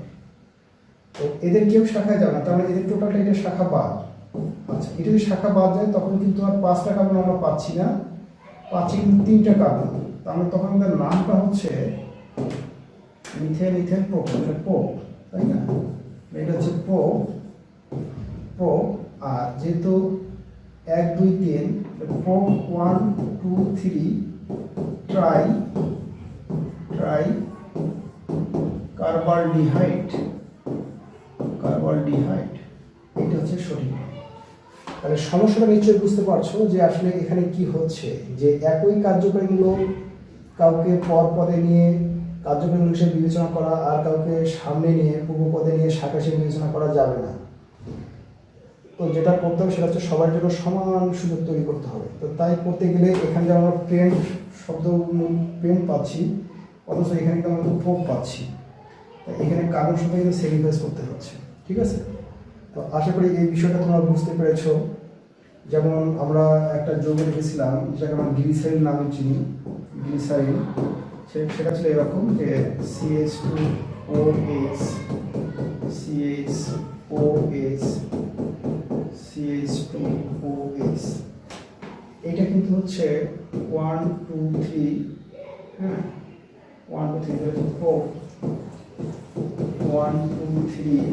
তো এদের কেউ শাখায় যাবে না, তাহলে এদের টোটালটা এটা শাখা বাদ। আচ্ছা, এটা যদি শাখা বাদ যায় তখন কিন্তু আর 5টা কার্বন আমরা পাচ্ছি না, পাচ্ছি কিন্তু 3টা কার্বন। তাহলে তখন আমাদের নামটা হচ্ছে মিথেন ইথেন প্রোপ, তাই না? এটা হচ্ছে প্রোপ। আর যেহেতু 1 2 3 প্রোপ 1 2 3 ট্রাই কার্বালডিহাইড, এটা হচ্ছে সঠিক। তাহলে সমস্যাটা নিশ্চয়ই বুঝতে পারছো যে আসলে এখানে কি হচ্ছে, যে একই কার্যকরীমূলক কাউকে পরপদে নিয়ে কার্যকরীমূলক হিসেবে বিবেচনা করা আর কাউকে সামনে নিয়ে পূর্বপদে নিয়ে শাখা হিসেবে বিবেচনা করা যাবে না। তো যেটা করতে হবে সেটা হচ্ছে সবার জন্য সমান সুযোগ তৈরি করতে হবে। তো তাই করতে গেলে এখানে যেমন আমরা পেন্ট পাচ্ছি, অথচ এখানে কিন্তু আমরা প্রোপ পাচ্ছি, এখানে কার্বন সাথে কিন্তু স্যাক্রিফাইস করতে হচ্ছে। ঠিক আছে? তো আশা করি এই বিষয়টা তোমরা বুঝতে পেরেছো। যেমন আমরা একটা যৌগ লিখেছিলাম যেটাকে আমরা গ্লিসারিন নামে চিনি, গ্লিসারিন। সেটা ছিল এরকম যে CH2OH CH2OH CH2OH, এটা কিন্তু হচ্ছে 1 2 3, হ্যাঁ 1 2 3 4 1 2 3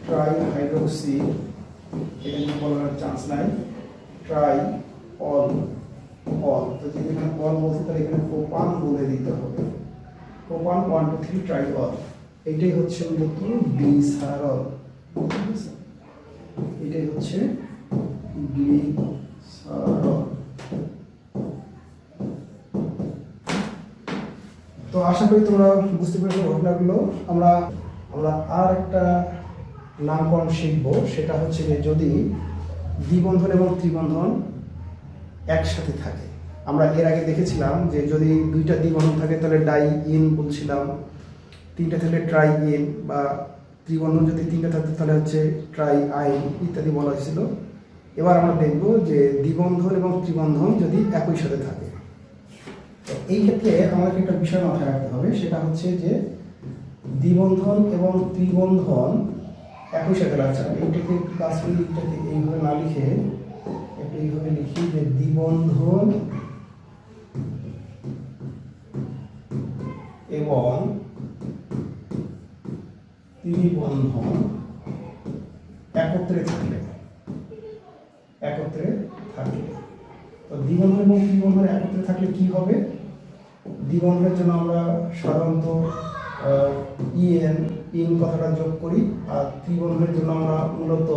ট্রাই হাইড্রোক্সি, এখানে বলার চান্স নাই, ট্রাই অল, তো যদি এখানে অল বলতে তাহলে এখানে প্রোপান বলে দিতে হবে, প্রোপান 1 2 3 ট্রাই অল, এইটাই হচ্ছে মূলত গ্লিসারল, ঠিক আছে, এটাই হচ্ছে গ্লিসারল। তো আশা করি তোমরা বুঝতে পেরেছো ঘটনাগুলো। আমরা আর একটা নামকরণ শিখব, সেটা হচ্ছে যে যদি দ্বিবন্ধন এবং ত্রিবন্ধন একসাথে থাকে। আমরা এর আগে দেখেছিলাম যে যদি দুইটা দ্বিবন্ধন থাকে তাহলে ডাই ইন বলছিলাম, তিনটা থাকলে ট্রাই ইন, বা ত্রিবন্ধন যদি তিনটা থাকতো তাহলে হচ্ছে ট্রাই আইন ইত্যাদি বলা হয়েছিল। এবার আমরা দেখব যে দ্বিবন্ধন এবং ত্রিবন্ধন যদি একই সাথে থাকে। তো এই ক্ষেত্রে আমাদেরকে একটা বিষয় মাথায় রাখতে হবে, সেটা হচ্ছে যে দ্বিবন্ধন এবং ত্রিবন্ধন একই সাথে রাখছে। এইটাকে ক্লাসটাকে এইভাবে না লিখে এইভাবে লিখি যে দ্বিবন্ধন এবং ত্রিবন্ধন একত্রে থাকলে তো দ্বিবন্ধন এবং ত্রিবন্ধন একত্রে থাকলে কি হবে? দ্বিবন্ধনের জন্য আমরা সাধারণত ইন কথাটা যোগ করি, আর ত্রিবন্ধনের জন্য আমরা মূলত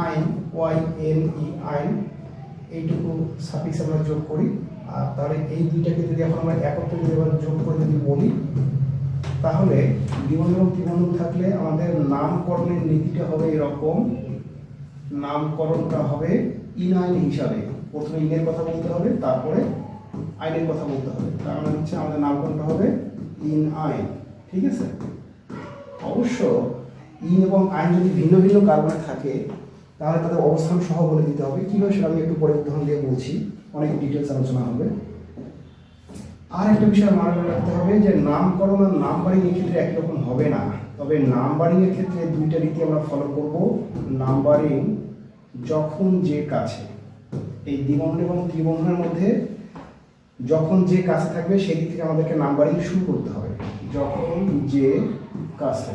আইন আইন এইটুকু সাফিক্স আমরা যোগ করি। আর তাহলে এই দুইটাকে যদি এখন আমরা একত্রে যদি এবার যোগ করে যদি বলি, তাহলে দ্বিবন্ধন এবং ত্রিবন্ধন থাকলে আমাদের নামকরণের নীতিটা হবে এরকম, নামকরণটা হবে ইন আইন হিসাবে, প্রথমে ইনের কথা বলতে হবে, তারপরে আইনের কথা বলতে হবে। তার মানে হচ্ছে আমাদের নামকরণটা হবে ইন আইন, ঠিক আছে। অবশ্য ইন এবং আইন যদি ভিন্ন ভিন্ন কারণে থাকে তাহলে তাদের অবস্থান সহ বলে দিতে হবে। কীভাবে সেটা আমি একটু পরে উদাহরণ দিয়ে বলছি, অনেক ডিটেলস আলোচনা হবে। আর একটা বিষয় মনে রাখতে হবে যে নামকরণ আর নাম্বারিং এর ক্ষেত্রে একই রকম হবে না, তবে নাম্বারিং এর ক্ষেত্রে দুইটা রীতি আমরা ফলো করব। নাম্বারিং যখন যে কাছে, এই দ্বিবন্ধন এবং ত্রিবন্ধনের মধ্যে যখন যে কাছে থাকবে সেই দিক থেকে আমাদেরকে নাম্বারিং শুরু করতে হবে, যখন যে কাছে,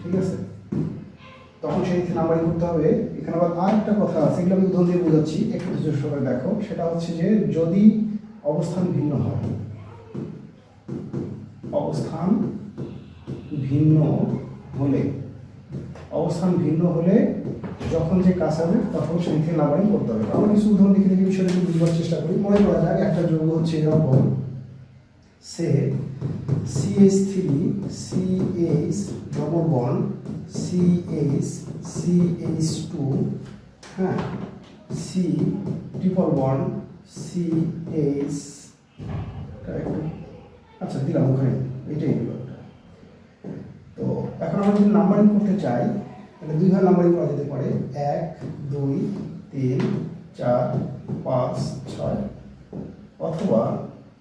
ঠিক আছে, তখন সেই দিক থেকে নাম্বারিং করতে হবে। এখানে আবার আর একটা কথা আছে, এগুলো আমি উদাহরণ দিয়ে বোঝাচ্ছি, একটু ধৈর্য সহকারে দেখো। সেটা হচ্ছে যে যদি অবস্থান ভিন্ন হয়, অবস্থান ভিন্ন হলে যখন যে কাজ হবে তখন সেই থেকে নাম্বারিং করতে হবে। আমরা কিছু উদাহরণ দেখে দেখে বিষয়টা একটু বুঝবার চেষ্টা করি। মনে করা যাক একটা যৌগ হচ্ছে এরকম, সে CH3 CH double bond CH2, হ্যাঁ, C ট্রিপল বন্ড CH, আচ্ছা দিলাম ওখানে, এটাই হলো। তো এখন আমরা যদি নাম্বারিং করতে চাই তাহলে দুইভাবে নাম্বারিং করা যেতে পারে, 1 2 3 4 5 6, অথবা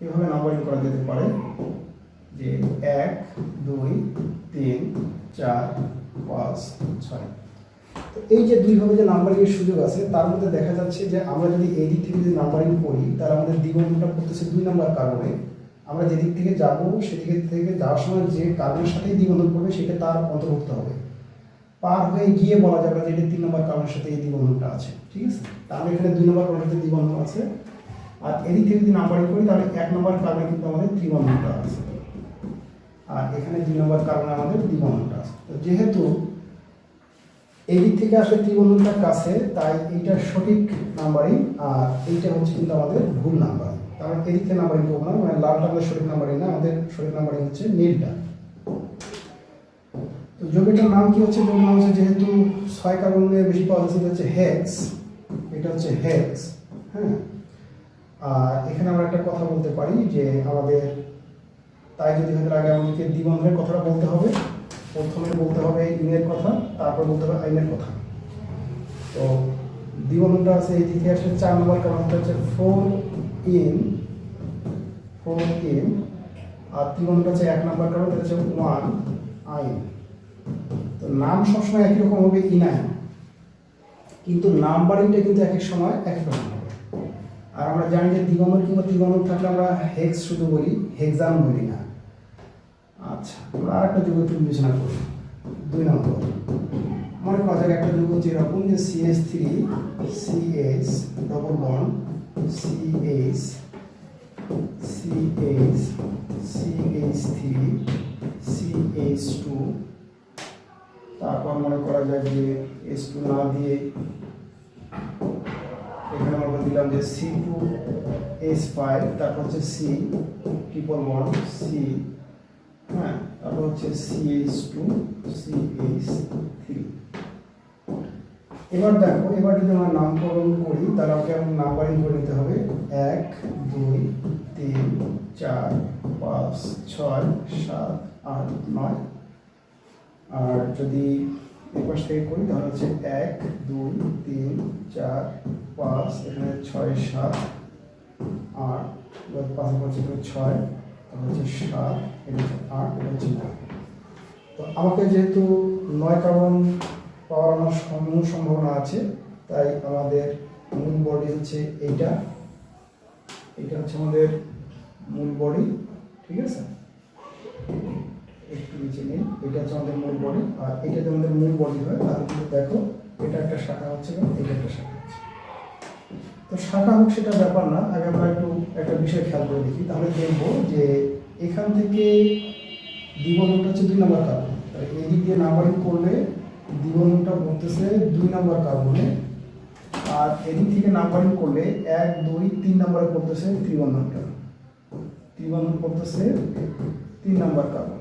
এভাবে নাম্বারিং করা যেতে পারে যে 1 2 3 4 5 6। তো এই যে দুইভাবে যে নাম্বারিংয়ের সুযোগ আছে তার মধ্যে দেখা যাচ্ছে যে আমরা যদি এই দিক থেকে যদি নাম্বারিং করি তাহলে আমাদের দ্বিবন্ধনটা করতেছে 2 নম্বর কারণে। আমরা যেদিক থেকে যাব সেদিক থেকে যাওয়ার সময় যে কারণের সাথেই দ্বিবন্ধন করবে সেটা তার অন্তর্ভুক্ত হবে। পার হয়ে গিয়ে বলা যাবে যে এটা 3 নম্বর কারণের সাথে এই দ্বিবন্ধনটা আছে, ঠিক আছে। তাহলে এখানে 2 নম্বর কারণের সাথে দ্বিবন্ধন আছে, আর এদিক থেকে যদি নাম্বারিং করি তাহলে 1 নম্বর কারণে কিন্তু আমাদের ত্রিবন্ধনটা আছে, আর এখানে 2 নম্বর কারণে আমাদের দ্বিবন্ধনটা আছে। তো যেহেতু এই দিক থেকে আসলে ত্রিবন্ধনটার কাছে, তাই এইটা সঠিক নাম্বারিং, আর এইটা হচ্ছে কিন্তু আমাদের ভুল নাম্বার। তাহলে এদিক থেকে নাম্বারিং করবো না, মানে লালটা আমাদের সঠিক নাম্বারিং না, আমাদের সঠিক নাম্বারিং হচ্ছে নীলটা। তো যৌগটার নাম কি হচ্ছে? যৌগের নাম হচ্ছে, যেহেতু 6 কার্বনের বেশি পাওয়া যাচ্ছে, হচ্ছে হেক্স, এটা হচ্ছে হেক্স, হ্যাঁ। আর এখানে আমরা একটা কথা বলতে পারি যে আমাদের, তাই যদি হয় আগে আমাদেরকে দ্বিবন্ধনের কথাটা বলতে হবে, প্রথমে বলতে হবে ইনের কথা, তারপর বলতে হবে আইনের কথা। তো দ্বিবন্ধনটা আছে এই দিকে আসলে 4 নম্বর কারণটা হচ্ছে 4 in আর ত্রিবন্ধনটা হচ্ছে 1 নম্বর কারণ, এটা হচ্ছে 1 আইন। তো নাম সবসময় একই রকম হবে ইনাইন, কিন্তু নাম্বারিংটা কিন্তু এক এক সময় এক এক রকম হবে। আর আমরা জানি যে দ্বিবন্ধন কিংবা ত্রিবন্ধন থাকলে আমরা হেক্স শুধু বলি, হেক্সান বলি না। আচ্ছা, আমরা আরেকটা যৌগ একটু বিবেচনা করি। 2 নম্বর, মনে করা যাক একটা যৌগ হচ্ছে এরকম যে CH3 CH double bond CH CH CH3 CH2, তারপর মনে করা যায় যে H2 না দিয়ে এখানে আমরা দিলাম যে C2H5, তারপর হচ্ছে C ট্রিপল বন্ড C, হ্যাঁ, তারপর হচ্ছে CH2 CH3। এবার দেখো, এবার যদি আমরা নামকরণ করি তাহলে আমাকে নাম্বারিং করে নিতে হবে 1 2 3 4 5 6 7 8 9। আর যদি এই পাশ থেকে করি তাহলে হচ্ছে 1 2 3 4 5, এখানে 6 7 8, এবার 5 হচ্ছে 6, তারপর হচ্ছে 7, এটা হচ্ছে 8, এটা হচ্ছে 9। তো আমাকে যেহেতু 9 কার্বন পাওয়ার আমার সম্ভাবনা আছে, তাই আমাদের মূল বডি হচ্ছে এইটা, এটা হচ্ছে আমাদের মূল বডি, ঠিক আছে। একটু নিচে নেই, এটা হচ্ছে আমাদের মূল বডি, আর এটা যদি আমাদের মূল বডি হয় তাহলে কিন্তু দেখো এটা একটা শাখা হচ্ছে এবং এটা একটা শাখা হচ্ছে। তো শাখা হোক সেটা ব্যাপার না, আগে আমরা একটু একটা বিষয় খেয়াল করে দেখি, তাহলে দেখবো যে এখান থেকে দ্বিবন্ধনটা হচ্ছে 2 নম্বর কার্বন, তাই এই দিক দিয়ে নাম্বারিং করলে দ্বিবন্ধনটা বলতেছে 2 নম্বর কার্বনে, আর এদিক থেকে নাম্বারিং করলে 1 2 3 নম্বরে পড়তেছে ত্রিবন্ধনটা, ত্রিবন্ধন পড়তেছে 3 নম্বর কার্বন।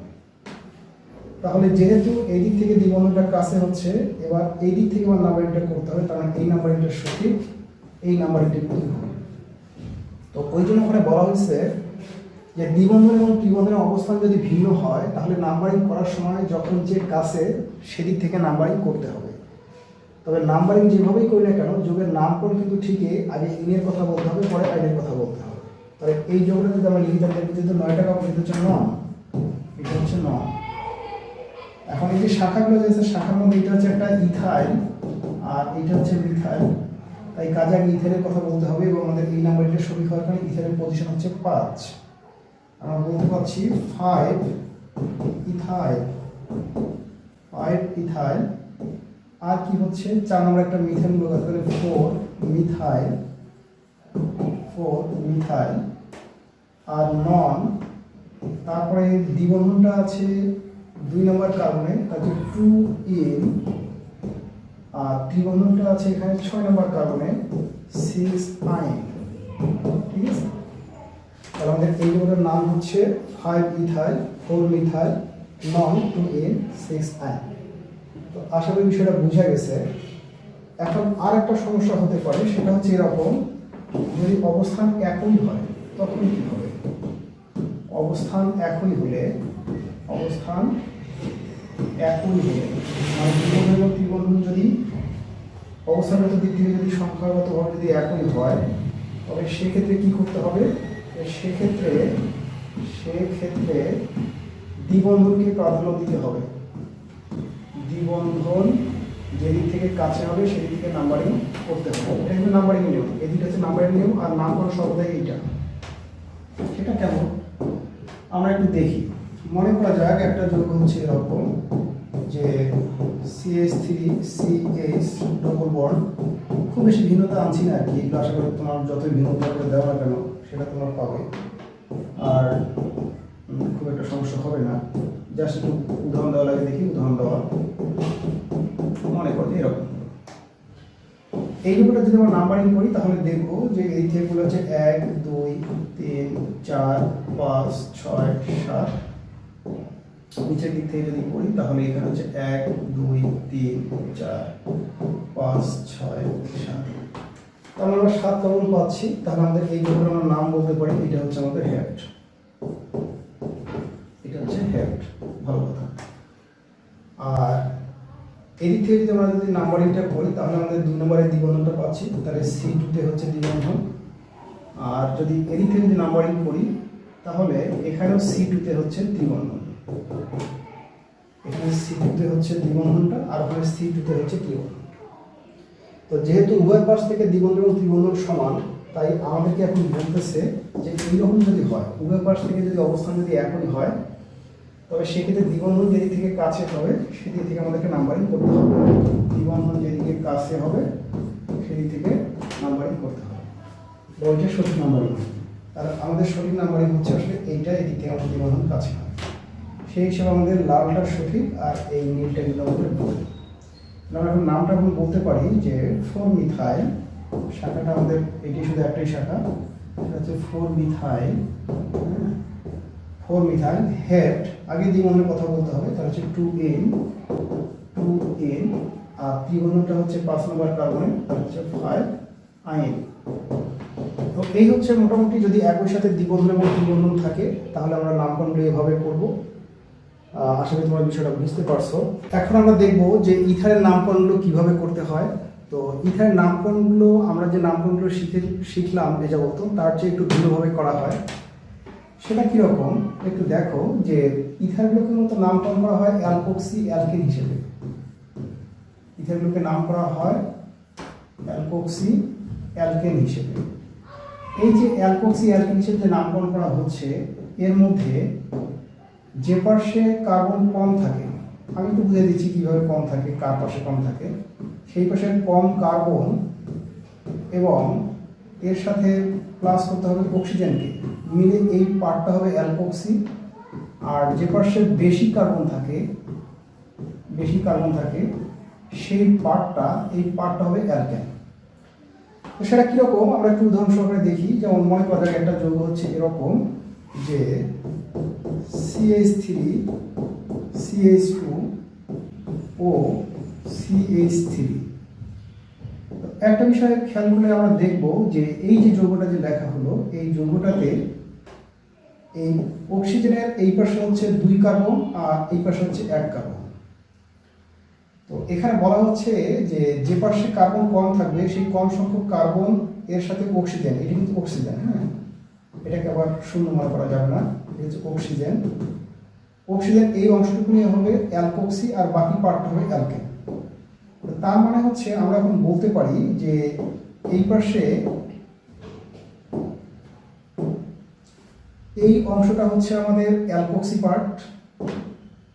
তাহলে যেহেতু এই দিক থেকে দ্বিবন্ধনটা কাছে হচ্ছে, এবার এই দিক থেকে আমার নাম্বারিংটা করতে হবে, তার মানে এই নাম্বারিংটা সঠিক, এই নাম্বারিংটা কিন্তু ভুল। তো ওই জন্য ওখানে বলা হয়েছে যে দ্বিবন্ধন এবং ত্রিবন্ধনের অবস্থান যদি ভিন্ন হয় তাহলে নাম্বারিং করার সময় যখন যে কাছে সেদিক থেকে নাম্বারিং করতে হবে। তবে নাম্বারিং যেভাবেই করি না কেন, যোগের নামকরণ কিন্তু ঠিকই আগে ইনের কথা বলতে হবে, পরে আইনের কথা বলতে হবে। তাহলে এই যোগটা যদি আমরা লিখি তাহলে কিন্তু 9টা কার্বন, এটা হচ্ছে 9, এটা হচ্ছে 9। এখন এই যে শাখাগুলো যে শাখার মধ্যে এটা হচ্ছে একটা ইথাইল আর এটা হচ্ছে মিথাইল, তাই কাজে আগে ইথাইলের কথা বলতে হবে, এবং আমাদের এই নাম্বারটা সঠিক হওয়ার কারণে ইথাইলের পজিশন হচ্ছে 5। আমরা বলতে পারছি 5 ইথাইল, 5 ইথাইল। আর কি হচ্ছে 4 নম্বর একটা মিথেন গ্রুপ আছে, তাহলে 4 মিথাইল, 4 মিথাইল। আর নন, তারপরে দ্বিবন্ধনটা আছে 2 নম্বর কার্বনে, তাহলে 2 ইন। আর ত্রিবন্ধনটা আছে এখানে 6 নম্বর কার্বনে 6 আইন, ঠিক আছে। তাহলে আমাদের এই যৌগটার নাম হচ্ছে 5 ইথাইল 4 মিথাইল নন 2 ইন 6 আইন। তো আশা করি বিষয়টা বোঝা গেছে। এখন আর একটা সমস্যা হতে পারে, সেটা হচ্ছে এরকম, যদি অবস্থান একই হয় তখন কি হবে? অবস্থান একই হলে, অবস্থান একই হলে মানে দ্বিবন্ধন এবং ত্রিবন্ধন যদি অবস্থানগত দিক থেকে যদি সংখ্যাগতভাবে যদি একই হয়, তবে সেক্ষেত্রে কি করতে হবে? সেক্ষেত্রে দ্বিবন্ধনকে প্রাধান্য দিতে হবে। দ্বিবন্ধন যেদিক থেকে কাছে হবে সেদিক থেকে নাম্বারিং করতে হবে। এটা কিন্তু নাম্বারিং নিয়ম, এদিকে হচ্ছে নাম্বারিং নিয়ম, আর নামকরণ সর্বদাই এইটা। সেটা কেমন আমরা একটু দেখি। মনে করা যাক একটা যৌগ হচ্ছে এরকম যে CH3 CH ডবল বন্ড, খুব বেশি ভিন্নতা আনছি না আর কি, এগুলো আশা করি তোমার যতই ভিন্নতা করে দেওয়া না কেন সেটা তোমার পাবে, আর খুব একটা সমস্যা হবে না। জাস্ট একটু উদাহরণ দেওয়া লাগে, দেখি উদাহরণ দেওয়া। মনে করো এরকম এই যৌগটা যদি আমরা নাম্বারিং করি তাহলে দেখবো যে এই থেকেগুলো হচ্ছে 1 2 3 4 5 6 7। নিচের দিক থেকে যদি করি তাহলে এখানে হচ্ছে 1 2 3 4 5 6 7। তাহলে আমরা 7 কার্বন পাচ্ছি। তাহলে আমাদের এই যৌগটার আমরা নাম বলতে পারি, এটা হচ্ছে আমাদের হেপ্ট, এটা হচ্ছে হেপ্ট। ভালো কথা। আর এদিক থেকে যদি আমরা যদি নাম্বারিংটা করি তাহলে আমাদের 2 নম্বরের দ্বিবন্ধনটা পাচ্ছি, তাহলে C2 তে হচ্ছে দ্বিবন্ধন। আর যদি এদিক থেকে যদি নাম্বারিং করি তাহলে এখানেও C2 তে হচ্ছে ত্রিবন্ধন, এখানে C2 তে হচ্ছে দ্বিবন্ধনটা আর ওখানে C2 তে হচ্ছে ত্রিবন্ধন। তো যেহেতু উভয় পাশ থেকে দ্বিবন্ধন এবং ত্রিবন্ধন সমান, তাই আমাদেরকে এখন বলতেছে যে এইরকম যদি হয়, উভয় পাশ থেকে যদি অবস্থান যদি একই হয়, তবে সেক্ষেত্রে দ্বিবন্ধন যেদিক থেকে কাছে হবে সেদিক থেকে আমাদেরকে নাম্বারিং করতে হবে। দ্বিবন্ধন যেদিকে কাছে হবে সেদিক থেকে নাম্বারিং করতে হবে, ওইটা সঠিক নাম্বারিং। আর আমাদের সঠিক নাম্বারিং হচ্ছে আসলে এইটা, এদিক থেকে আমাদের দ্বিবন্ধন কাছে হবে। সেই হিসাবে আমাদের লালটা সঠিক আর এই নীলটা কিন্তু আমাদের ভুল। আমরা এখন নামটা এখন বলতে পারি যে 4-মিথাইল, শাখাটা আমাদের এটি শুধু একটাই শাখা, সেটা হচ্ছে 4-মিথাইল, 4-মিথাইল হেড। আগে দ্বিবন্ধনের কথা বলতে হবে, তাহলে হচ্ছে 2N, আর ত্রিবন্ধনটা হচ্ছে 5 নম্বর কার্বনের, তাহলে হচ্ছে 5IN। তো এই হচ্ছে মোটামুটি যদি একই সাথে দ্বিবন্ধন এবং ত্রিবন্ধন থাকে তাহলে আমরা নামকরণগুলো এভাবে করব। আশা করি তোমরা বিষয়টা বুঝতে পারছো। এখন আমরা দেখব যে ইথারের নামকরণগুলো কিভাবে করতে হয়। তো ইথারের নামকরণগুলো আমরা যে নামকরণগুলো শিখলাম এ যাবত, তার চেয়ে একটু ভিন্নভাবে করা হয়। সেটা কীরকম একটু দেখো, যে ইথারগুলোকে মতো নামকরণ করা হয় অ্যালকোক্সি অ্যালকেন হিসেবে। ইথারগুলোকে নাম করা হয় অ্যালকোক্সি অ্যালকেন হিসেবে। এই যে অ্যালকোক্সি অ্যালকেন হিসেবে যে নামকরণ করা হচ্ছে, এর মধ্যে যে পাশে কার্বন কম থাকে, আমি একটু বুঝিয়ে দিচ্ছি কীভাবে কম থাকে, কার পাশে কম থাকে। সেই পাশে কম কার্বন এবং এর সাথে প্লাস করতে হবে অক্সিজেনকে, মিলে এই পার্টটা হবে অ্যালকোক্সি। আর যে পাশে বেশি কার্বন থাকে সেই পার্টটা, এই পার্টটা হবে অ্যালকেন। তো সেটা কীরকম আমরা একটু উদাহরণ সহকারে দেখি। যেমন মনে করা যায় একটা যৌগ হচ্ছে এরকম যে CH3 CH2 ও CH3। একটা বিষয় খেয়াল করলে আমরা দেখব যে এই যে যৌগটা যে লেখা হলো, এই যৌগটাতে এই অক্সিজেনের এই পাশে হচ্ছে 2 কার্বন আর এই পাশে হচ্ছে 1 কার্বন। তো এখানে বলা হচ্ছে যে যে পাশে কার্বন কম থাকবে সেই কম সংখ্যক কার্বন এর সাথে অক্সিজেন, এটা কিন্তু অক্সিজেন, হ্যাঁ, এটাকে আবার শূন্য মনে করা যাবে না, এটা হচ্ছে অক্সিজেন। অক্সিজেন এই অংশটুকু নিয়ে হবে অ্যালকোক্সি আর বাকি পার্টটা হবে অ্যালকেন। তার মানে হচ্ছে আমরা এখন বলতে পারি যে এই পাশে এই অংশটা হচ্ছে আমাদের অ্যালকোক্সি পার্ট,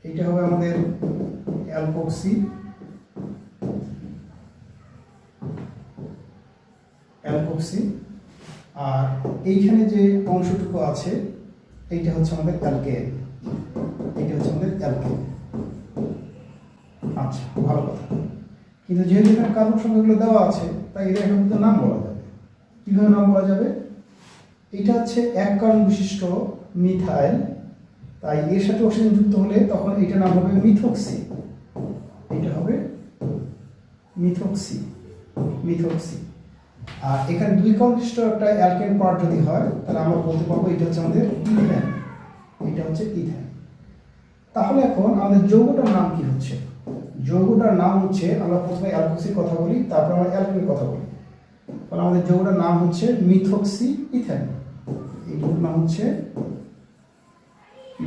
এইটা হবে আমাদের অ্যালকোক্সি, আর এইখানে যে অংশটুকু আছে এইটা হচ্ছে আমাদের অ্যালকেন, আচ্ছা, ভালো কথা। কিন্তু যেহেতু এখানে কার্বন সংখ্যাগুলো দেওয়া আছে, তাই এটা এখন কিন্তু নাম বলা যাবে। কিভাবে নাম বলা যাবে? এটা হচ্ছে 1 কার্বন বিশিষ্ট মিথাইল, তাই এর সাথে অক্সিজেন যুক্ত হলে তখন এটা নাম হবে মিথক্সি, এটা হবে মিথক্সি। আর এখানে 2 কার্বন বিশিষ্ট একটা অ্যালকেন পার্ট যদি হয়, তাহলে আমরা বলতে পারবো এটা হচ্ছে আমাদের ইথেন। তাহলে এখন আমাদের যৌগটার নাম কি হচ্ছে? যৌগটার নাম হচ্ছে, আমরা প্রথমে অ্যালকোক্সির কথা বলি, তারপর আমরা অ্যালকেনের কথা বলি। তাহলে আমাদের যৌগটার নাম হচ্ছে মিথক্সি ইথেন। এই যৌগটার নাম হচ্ছে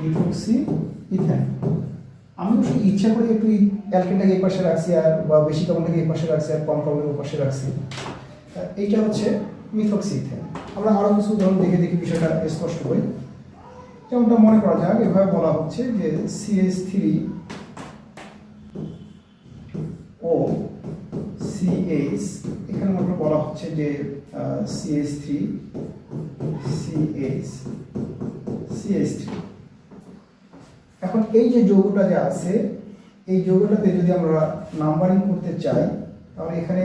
মিথক্সি ইথেন। আমি অবশ্য ইচ্ছা করে একটু অ্যালকেনটাকে এই পাশে রাখছি, আর বা বেশি কার্বনটাকে এই পাশে রাখছি, আর কম কার্বনটাকে ওই পাশে রাখছি। এইটা হচ্ছে মিথক্সি ইথেন। আমরা আরো কিছু উদাহরণ দেখে বিষয়টা স্পষ্ট করি। যেমনটা মনে করা যাক, এভাবে বলা হচ্ছে যে CH3 ও CH, এখানে আমরা বলা হচ্ছে যে CH3 CH3। এখন এই যে যৌগটা যে আছে, এই যৌগটাতে যদি আমরা নাম্বারিং করতে চাই, তাহলে এখানে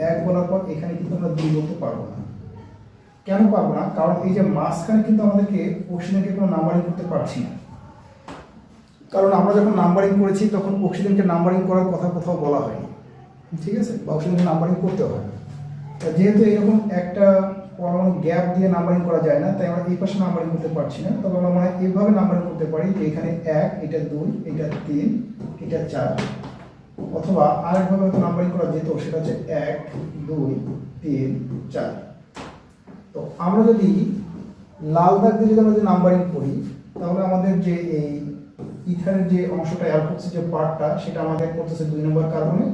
1 বলার পর এখানে কিন্তু আমরা 2 বলতে পারবো না। কেন পারবো না? কারণ এই যে মাঝখানে কিন্তু আমাদেরকে অক্সিজেনকে কোনো নাম্বারিং করতে পারছি না। কারণ আমরা যখন নাম্বারিং করেছি তখন অক্সিজেনকে নাম্বারিং করার কথা কোথাও বলা হয়নি, ঠিক আছে, বা অক্সিজেনকে নাম্বারিং করতে হয়। যেহেতু এরকম একটা পরমাণু গ্যাপ দিয়ে নাম্বারিং করা যায় না, তাই আমরা এই পাশে নাম্বারিং করতে পারছি না। তবে আমরা মানে এইভাবে নাম্বারিং করতে পারি যে এখানে 1, এটা 2, এটা 3, এটা 4, অথবা আরেকভাবে হয়তো নাম্বারিং করা যেত, সেটা হচ্ছে 1, 2, 3, 4। তো আমরা যদি লাল দাগ দিয়ে যদি আমরা যে নাম্বারিং করি তাহলে আমাদের যে এই ইথারের যে অংশটা অ্যালকক্সি যে পার্টটা সেটা আমাদের করতেছে 2 নম্বর কার্বনে,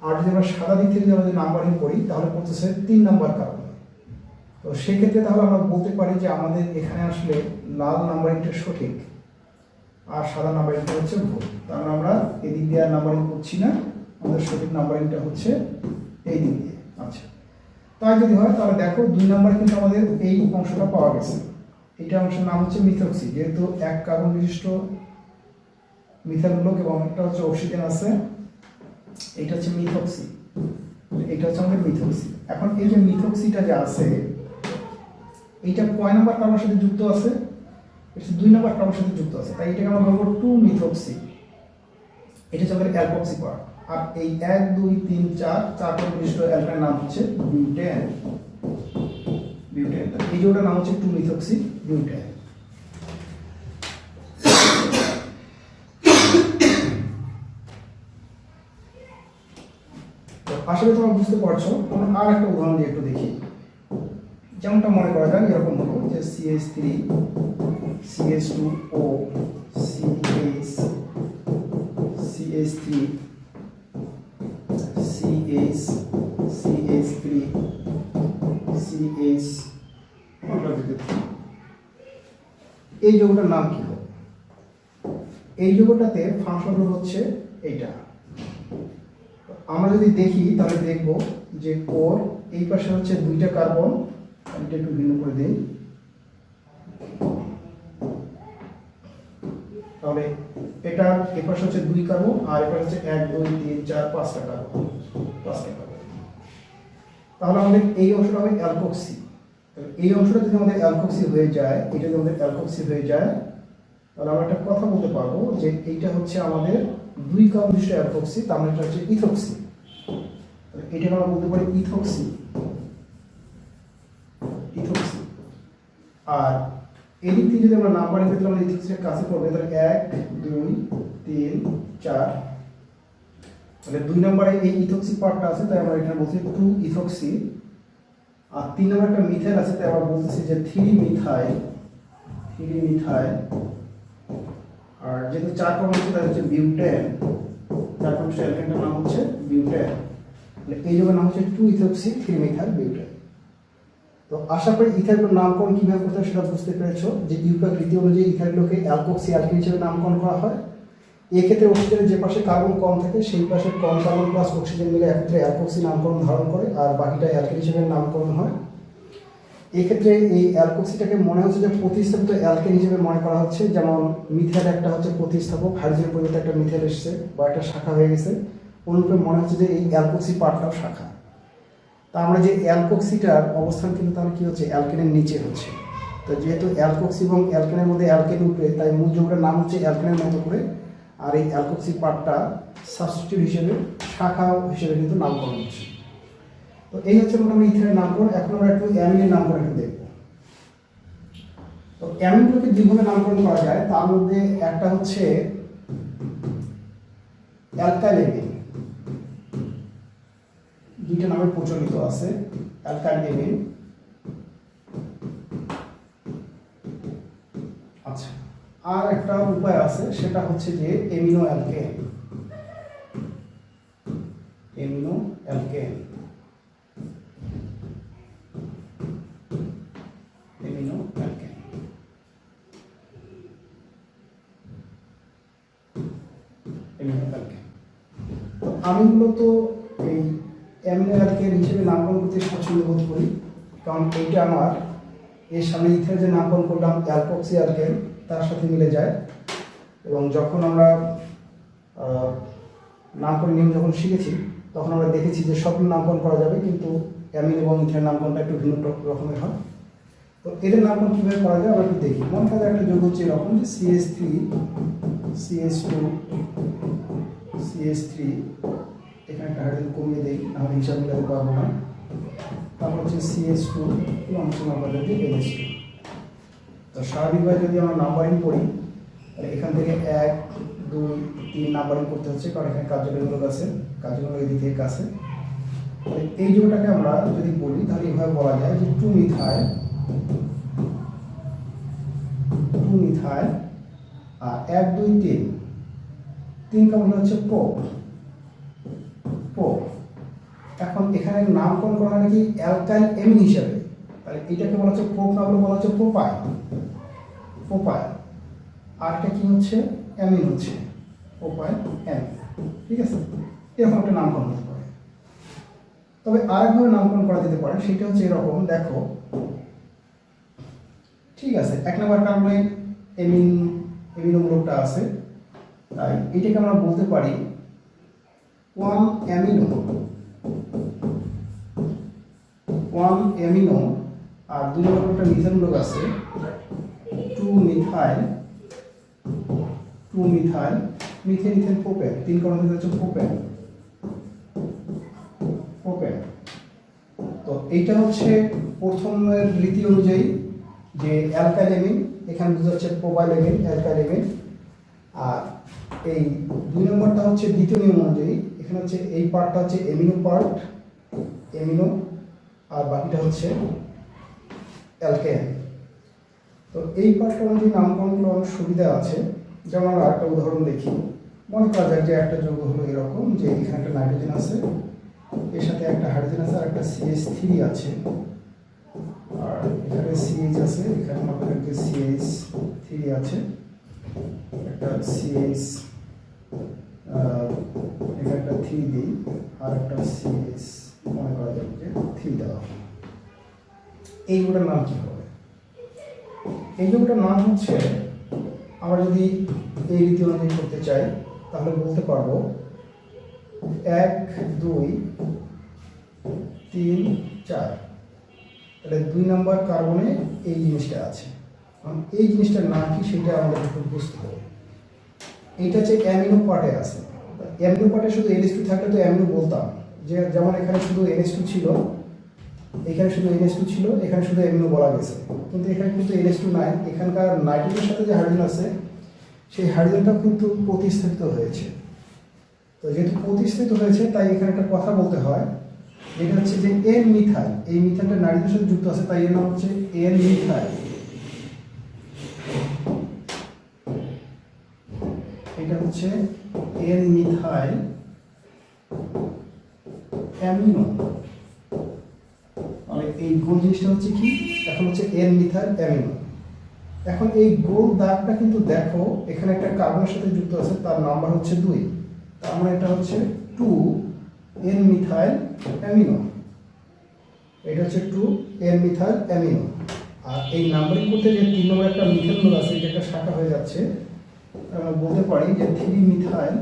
আর যদি আমরা সাদা দিক থেকে যদি আমরা নাম্বারিং করি তাহলে করতেছে 3 নম্বর কার্বনে। তো সেক্ষেত্রে তাহলে আমরা বলতে পারি যে আমাদের এখানে আসলে লাল নাম্বারিংটা সঠিক আর সাদা নাম্বারিংটা হচ্ছে ভুল। তাহলে আমরা এদিক দিয়ে আর নাম্বারিং করছি না, আমাদের সঠিক নাম্বারিংটা হচ্ছে এই দিক দিয়ে। আচ্ছা, তাই যদি হয় তাহলে দেখো 2 নম্বরে কিন্তু আমাদের এই অংশটা পাওয়া গেছে। এটা অংশের নাম হচ্ছে মিথক্সি, যেহেতু 1 কার্বন বিশিষ্ট মিথাইল গ্রুপ এবং একটা হচ্ছে অক্সিজেন আছে, এটা হচ্ছে মিথক্সি, এটা হচ্ছে আমাদের মিথক্সি। এখন এই যে মিথক্সিটা যে আছে এইটা কয় নাম্বার কার্বনের সাথে যুক্ত আছে? এটা 2 নম্বর কার্বনের সাথে যুক্ত আছে, তাই এটাকে আমরা বলবো 2 মিথক্সি। এটা হচ্ছে আমাদের অ্যালকক্সি পার্ট। আর এই 1 2 3 4 কার্বন বিশিষ্ট অ্যালকাইল নাম হচ্ছে বিউটেন। বিউটেন, এই যে ওটার নাম হচ্ছে 2 মিথক্সি বিউটেন। আশা করি তোমরা বুঝতে পারছো। আমরা আর একটা উদাহরণ দিয়ে একটু দেখি। যেমনটা মনে করা যায় এরকম হলো যে CH3 CH2O CH CH3 CH CH3 CH, এই যৌগটার নাম কি হবে? এই যৌগটাতে ফাংশন গ্রুপ হচ্ছে এইটা। আমরা যদি দেখি তাহলে দেখব যে ওর এই পাশে হচ্ছে 2টা কার্বন, এটা একটু ভিন্ন করে দেই, তাহলে এটা এই পাশে হচ্ছে 2 কার্বন আর এই পাশে হচ্ছে 1 2 3 4 5টা কার্বন, 5টা কার্বন। তাহলে আমাদের এই অংশটা হবে অ্যালকক্সি। এই অংশটা যদি আমাদের অ্যালকক্সি হয়ে যায়, এটা যদি আমাদের অ্যালকক্সি হয়ে যায়, তাহলে আমরা একটা কথা বলতে পারবো যে এইটা হচ্ছে আমাদের 2 কার্বন বিশিষ্ট অ্যালকক্সি, তার মানে এটা হচ্ছে ইথক্সি। এটাকে আমরা বলতে পারি ইথক্সি, ইথক্সি। আর এদিক থেকে যদি আমরা নাম্বারিং করতে আমরা ইথক্সির কাছে পড়বে, তাহলে 1 2 3 4, তাহলে 2 নম্বরে এই ইথক্সি পার্টটা আছে, তাই আমরা এখানে বলছি 2 ইথক্সি। আর 3 নম্বরে একটা মিথাইল আছে, তাই আমরা বলতেছি যে 3 মিথাইল, 3 মিথাইল। আর যেহেতু 4 কার্বন আছে তাই হচ্ছে বিউটেন, 4 কার্বন অ্যালকেনটার নাম হচ্ছে বিউটেন। এই যৌগের নাম হচ্ছে 2 ইথক্সি 3 মিথাইল বিউটেন। তো আশা করি ইথাইলগুলোর নামকরণ কিভাবে করতে হয় সেটা বুঝতে পেরেছো, যে ইউপ্যাক রীতি অনুযায়ী ইথাইলগুলোকে অ্যালকক্সি অ্যালকিন হিসেবে নামকরণ করা হয়। এক্ষেত্রে অক্সিজেনের যে পাশে কার্বন কম থাকে সেই পাশে কম কার্বন প্লাস অক্সিজেন মিলে একত্রে অ্যালকক্সি নামকরণ ধারণ করে, আর বাকিটা অ্যালকিন হিসেবে নামকরণ হয়। এক্ষেত্রে এই অ্যালকক্সিটাকে মনে হচ্ছে যে প্রতিস্থাপিত অ্যালকেন হিসেবে মনে করা হচ্ছে, যেমন মিথাইল একটা হচ্ছে প্রতিস্থাপক, হাইড্রোজেন পরিবর্তে একটা মিথাইল এসছে বা একটা শাখা হয়ে গেছে, অনুরূপে মনে হচ্ছে যে এই অ্যালকক্সি পার্টটাও শাখা। তা আমরা যে অ্যালকক্সিটার অবস্থান কিন্তু তাহলে কি হচ্ছে, অ্যালকেনের নিচে হচ্ছে। তো যেহেতু অ্যালকক্সি এবং অ্যালকেনের মধ্যে অ্যালকেন উপরে, তাই মূল যৌগটার নাম হচ্ছে অ্যালকেনের মতো করে, আর এই অ্যালকক্সি পার্টটা সাবস্টিটিউট হিসেবে শাখা হিসেবে কিন্তু নামকরণ হচ্ছে। তো এই হচ্ছে মোটামুটি ইথাইলের নামকরণ। এখন আমরা একটু অ্যামিনের নামকরণ একটু দেখব। তো অ্যামিনগুলোকে যেভাবে নামকরণ করা যায় তার মধ্যে একটা হচ্ছে অ্যালকাইল অ্যামিন, 2টা নামে প্রচলিত আছে, অ্যালকাইল অ্যামিন। আচ্ছা, আর একটা উপায় আছে, সেটা হচ্ছে যে amino alkane, amino alkane, amino alkane. Amino alkane আমি মূলত এই অ্যামিনো অ্যালকেন হিসেবে নামকরণ করতে পছন্দ বোধ করি, কারণ এইটা আমার এর সামনে ইথাইল যে নামকরণ করলাম অ্যালকক্সি অ্যালকেন তার সাথে মিলে যায়। এবং যখন আমরা নামকরণ নিয়ম যখন শিখেছি তখন আমরা দেখেছি যে সব নামকরণ করা যাবে, কিন্তু অ্যামিন এবং ইথাইল নামকরণটা একটু ভিন্ন রকমের হয়। তো এদের নামকরণ কীভাবে করা যায় আমরা একটু দেখি। মনে করা একটা যোগ হচ্ছে এরকম যে CH3 CH2 CH3, এখানে একটা হাইড্রোজেন কমিয়ে দেই, নাহলে হিসাব মিলাতে পারবো না। তারপর হচ্ছে CH2 এবং নাম্বার হচ্ছে NH2। তো স্বাভাবিকভাবে যদি আমরা নাম্বারিং করি তাহলে এখান থেকে 1 2 3 নাম্বারিং করতে হচ্ছে, কারণ এখানে কার্যকরীমূলক আছে, কার্যকরীমূলক এই দিক থেকে কাছে। তাহলে এই যোগটাকে আমরা যদি বলি তাহলে এভাবে বলা যায় যে 2 মিথাইল মিথাইল, আর 1 2 3 3 কার্বন হচ্ছে প্রোপ। এখন এখানে নামকরণ করা নাকি অ্যালকাইল এমিন হিসাবে, তাহলে এটাকে বলা হচ্ছে প্রোপ, না বলে বলা হচ্ছে প্রোপাইল। আর এটা কি হচ্ছে? অ্যামিন হচ্ছে, প্রোপাইল অ্যামিন। ঠিক আছে, এরকম একটা নামকরণ হতে পারে। তবে আরেকভাবে নামকরণ করা যেতে পারে, সেটা হচ্ছে এরকম। দেখো, ঠিক আছে, 1 নম্বর কার্বনে এমিনোমূলকটা আছে, তাই এটাকে আমরা বলতে পারি 1 অ্যামিনো। আর 2 নম্বর একটা মিথাইলমূলক আছে 2 মিথাইল, মিথেন প্রোপেন। 3 কার্বন হচ্ছে প্রোপেন। তো এইটা হচ্ছে প্রথমের রীতি অনুযায়ী যে অ্যালকাইল এমিন, এখানে হচ্ছে প্রোপাইল এমিন, অ্যালকাইল এমিন। আর এই 2 নম্বরটা হচ্ছে দ্বিতীয় নিয়ম অনুযায়ী, এখানে হচ্ছে এই পার্টটা হচ্ছে এমিনো, আর বাকিটা হচ্ছে অ্যালকেন। তো এই পার্টটা অনুযায়ী নামকরণগুলো অনেক সুবিধা আছে। যেমন আমরা আরেকটা উদাহরণ দেখি। মনে করা যায় যে একটা যৌগ হলো এরকম, যে এখানে একটা নাইট্রোজেন আছে, এর সাথে একটা হাইড্রোজেন আছে, আর একটা CH3 আছে, আর এখানে CH আছে, এখানে আমাদের একটা CH3 আছে, একটা CH, এখানে একটা 3 দিই, আর একটা CH মনে করা যায় যে 3 দেওয়া হবে। এই যৌগটার নাম কি হবে? এই যৌগটার নাম হচ্ছে, আমরা যদি এই রীতি অনুযায়ী করতে চাই তাহলে বলতে পারবো 1 2 3 4। তাহলে 2 নম্বর কার্বনে এই জিনিসটা আছে। এই জিনিসটার নাম কি সেটা আমাদের একটু বুঝতে হবে। এইটা হচ্ছে অ্যামিনো পার্টে আছে। অ্যামিনো পার্টে শুধু NH2 থাকলে তো অ্যামিনো বলতাম, যে যেমন এখানে শুধু NH2 ছিল, এখানে শুধু NH2 ছিল, এখানে শুধু অ্যামিনো বলা গেছে। কিন্তু এখানে কিন্তু NH2 নাই, এখানকার নাইট্রোজেনের সাথে যে হাইড্রোজেন আছে সেই হাইড্রোজেনটা কিন্তু প্রতিস্থাপিত হয়েছে। তো যেহেতু প্রতিস্থাপিত হয়েছে, তাই এখানে একটা কথা বলতে হয়, এটা হচ্ছে যে এন মিথাইল। এই মিথাইলটা নাইট্রোজেনের সাথে যুক্ত আছে, তাই এর নাম হচ্ছে এন মিথাইল। এটা হচ্ছে এন মিথাইল অ্যামিনো। মানে এই গোল জিনিসটা হচ্ছে কি, এখন হচ্ছে এন মিথাইল অ্যামিনো। এখন এই গোল দাগটা কিন্তু দেখো, এখানে একটা কার্বনের সাথে যুক্ত আছে, তার নাম্বার হচ্ছে 2। তার মানে এটা হচ্ছে 2 এন মিথাইল অ্যামিনো। এটা হচ্ছে 2 এন মিথাইল অ্যামিনো। আর এই নাম্বারিং করতে যে 3 নম্বর একটা মিথাইল আছে, এটা একটা শাখা হয়ে যাচ্ছে, আমরা বলতে পারি যে 3 মিথাইল,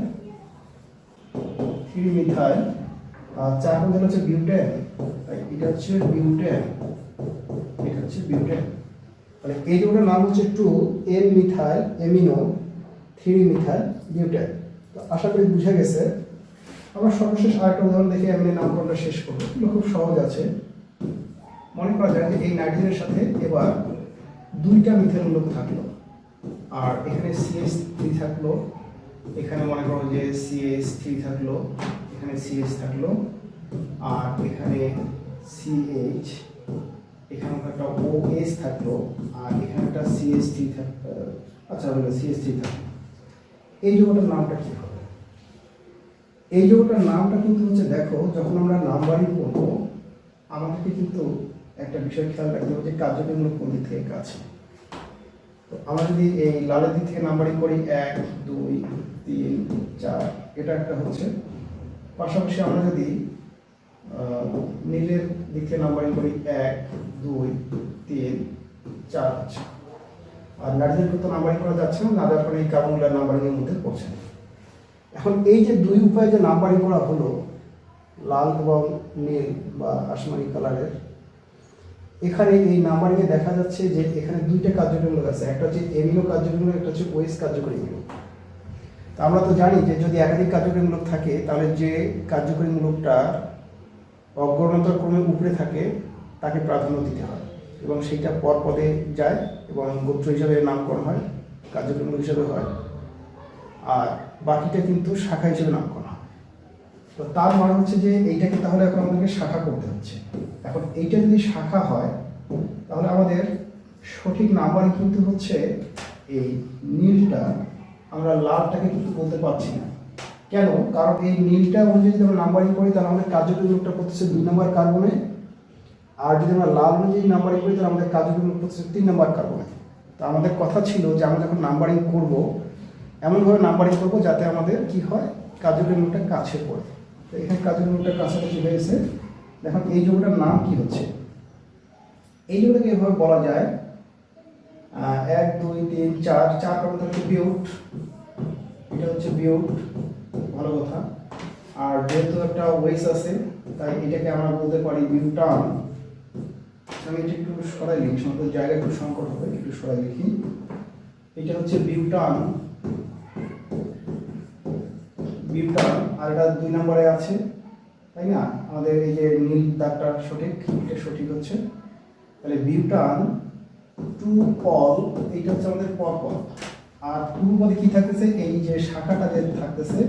আর 4 নম্বর হচ্ছে বিউটেন। এটা হচ্ছে বিউটেন, এটা হচ্ছে বিউটেন। মানে এই যৌগটার নাম হচ্ছে 2 N methyl amino 3 methyl butane. তো আশা করি বুঝে গেছে। আমরা সর্বশেষ আরেকটা উদাহরণ দেখে আমি নামকরণটা শেষ করবো। এগুলো খুব সহজ আছে। মনে করা যায় যে এই নাইট্রোজেনের সাথে এবার 2টা মিথাইলমূলক থাকলো, আর এখানে CH3 থাকলো, এখানে মনে করো যে CH3 থাকলো, এখানে CH থাকলো, আর এখানে CH, এখানে একটা OH থাকলো, আর এখানে একটা CH3 থাকলো। আচ্ছা, CH3 থাকলো। এই যৌগটার নামটা কি হবে? এই যৌগটার নামটা কিন্তু হচ্ছে, দেখো, যখন আমরা নাম্বারিং করবো আমাদেরকে কিন্তু একটা বিষয় খেয়াল রাখতে হবে যে কার্যকরীমূলক কোন দিক থেকে কাছে। তো আমরা যদি এই লালের দিক থেকে নাম্বারিং করি 1 2 3 4, এটা একটা হচ্ছে। পাশাপাশি আমরা যদি নীলের দিক থেকে নাম্বারিং করি 1 2 3 4 আছে। আর নাইট্রোজেন তো নাম্বারিং করা যাচ্ছে না, না যার ফলে এই কার্বনগুলো নাম্বারিংয়ের মধ্যে পড়ছে না। এখন এই যে 2 উপায়ে যে নাম্বারিং করা হলো, লাল এবং নীল বা আসমানি কালারের, এখানে এই নাম্বারিংয়ে দেখা যাচ্ছে যে এখানে 2টা কার্যকরীমূলক আছে। একটা হচ্ছে এমিনো কার্যকরীমূলক, একটা হচ্ছে ওএস কার্যকরীমূলক। তো আমরা তো জানি যে যদি একাধিক কার্যকরীমূলক থাকে, তাহলে যে কার্যকরীমূলকটা অগ্রণতার ক্রমে উপরে থাকে তাকে প্রাধান্য দিতে হয়, এবং সেইটা পর পদে যায় এবং গোত্র হিসাবে নামকরণ হয়, কার্যকরীমূলক হিসাবে হয়, আর বাকিটা কিন্তু শাখা হিসেবে নামকরণ হয়। তো তার মানে হচ্ছে যে এইটাকে তাহলে এখন আমাদেরকে শাখা করতে হচ্ছে। এখন এইটা যদি শাখা হয়, তাহলে আমাদের সঠিক নাম্বারিং কিন্তু হচ্ছে এই নীলটা আমরা লালটাকে কিন্তু বলতে পারছি না। কেন? কারণ এই নীলটা অনুযায়ী যদি আমরা নাম্বারিং করি তাহলে আমাদের কার্যকরী গ্রুপটা করতেছে 2 নম্বর কার্বনে, আর যদি আমরা লাল অনুযায়ী নাম্বারিং করি তাহলে আমাদের কার্যকরী গ্রুপ করতেছে 3 নম্বর কার্বনে। তো আমাদের কথা ছিল যে আমরা যখন নাম্বারিং করব এমনভাবে নাম্বারিং করব যাতে আমাদের কি হয়, কার্যকরী গ্রুপটা কাছে পড়ে। তো এখানে কার্যকরী গ্রুপটা কাছাকাছি হয়েছে। দেখুন এই যৌগটার নাম কি হচ্ছে, এই যৌগটাকে এভাবে বলা যায় 1 2 3 4 4 কার্বন হচ্ছে বিউট, এটা হচ্ছে বিউট, ভালো কথা। আর যেহেতু একটা ওয়েস আছে তাই এটাকে আমরা বলতে পারি বিউটান। আমি এটা একটু সরাই লিখি, সমস্ত জায়গা একটু সংকট হবে, একটু সরাই লিখি। এটা হচ্ছে বিউটান, বিউটান। আর এটা 2 নম্বরে আছে, তাই না? আমাদের এই যে নীল দাগটা সঠিক, এটা সঠিক হচ্ছে। তাহলে বিউটান 2 পল, এইটা হচ্ছে আমাদের পল। আর পূর্বপদে কি থাকতেছে, এই যে শাখাটা যে থাকতেছে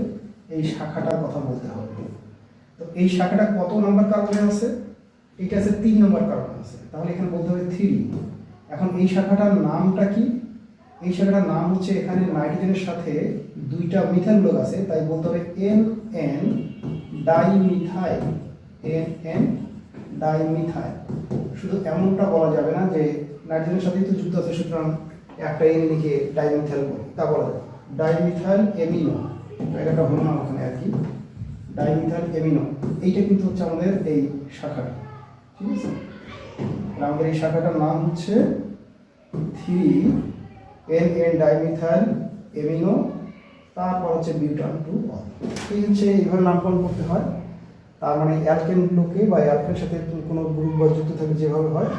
এই শাখাটার কথা বলতে হবে। তো এই শাখাটা কত নম্বর কার্বনে আছে? এটা আছে 3 নম্বর কার্বনে আছে, তাহলে এখানে বলতে হবে 3। এখন এই শাখাটার নামটা কি? এই শাখাটার নাম হচ্ছে, এখানে নাইট্রোজেনের সাথে 2টা মিথাইল গ্রুপ আছে, তাই বলতে হবে NN ডাইমিথাইল, NN ডাইমিথাইল। শুধু এমনটা বলা যাবে না যে নাইট্রোজেনের সাথেই তো যুক্ত আছে সুতরাং একটা N লিখে ডাইমিথাইল বলে, তা বলা যাবে। ডাইমিথাইল এমিনো, এটা একটা হলো নাম ওখানে আর কি, ডাইমিথাইল এমিনো। এইটা কিন্তু হচ্ছে আমাদের এই শাখাটা, ঠিক আছে? আমাদের এই শাখাটার নাম হচ্ছে 3NN ডাইমিথাইল এমিনো, তারপর হচ্ছে বিউটান 2 অল। এই হচ্ছে এইভাবে নামকরণ করতে হয়। তার মানে অ্যালকেনগুলোকে বা অ্যালকেনের সাথে কোনো গ্রুপ বা যুক্ত থাকে যেভাবে হয়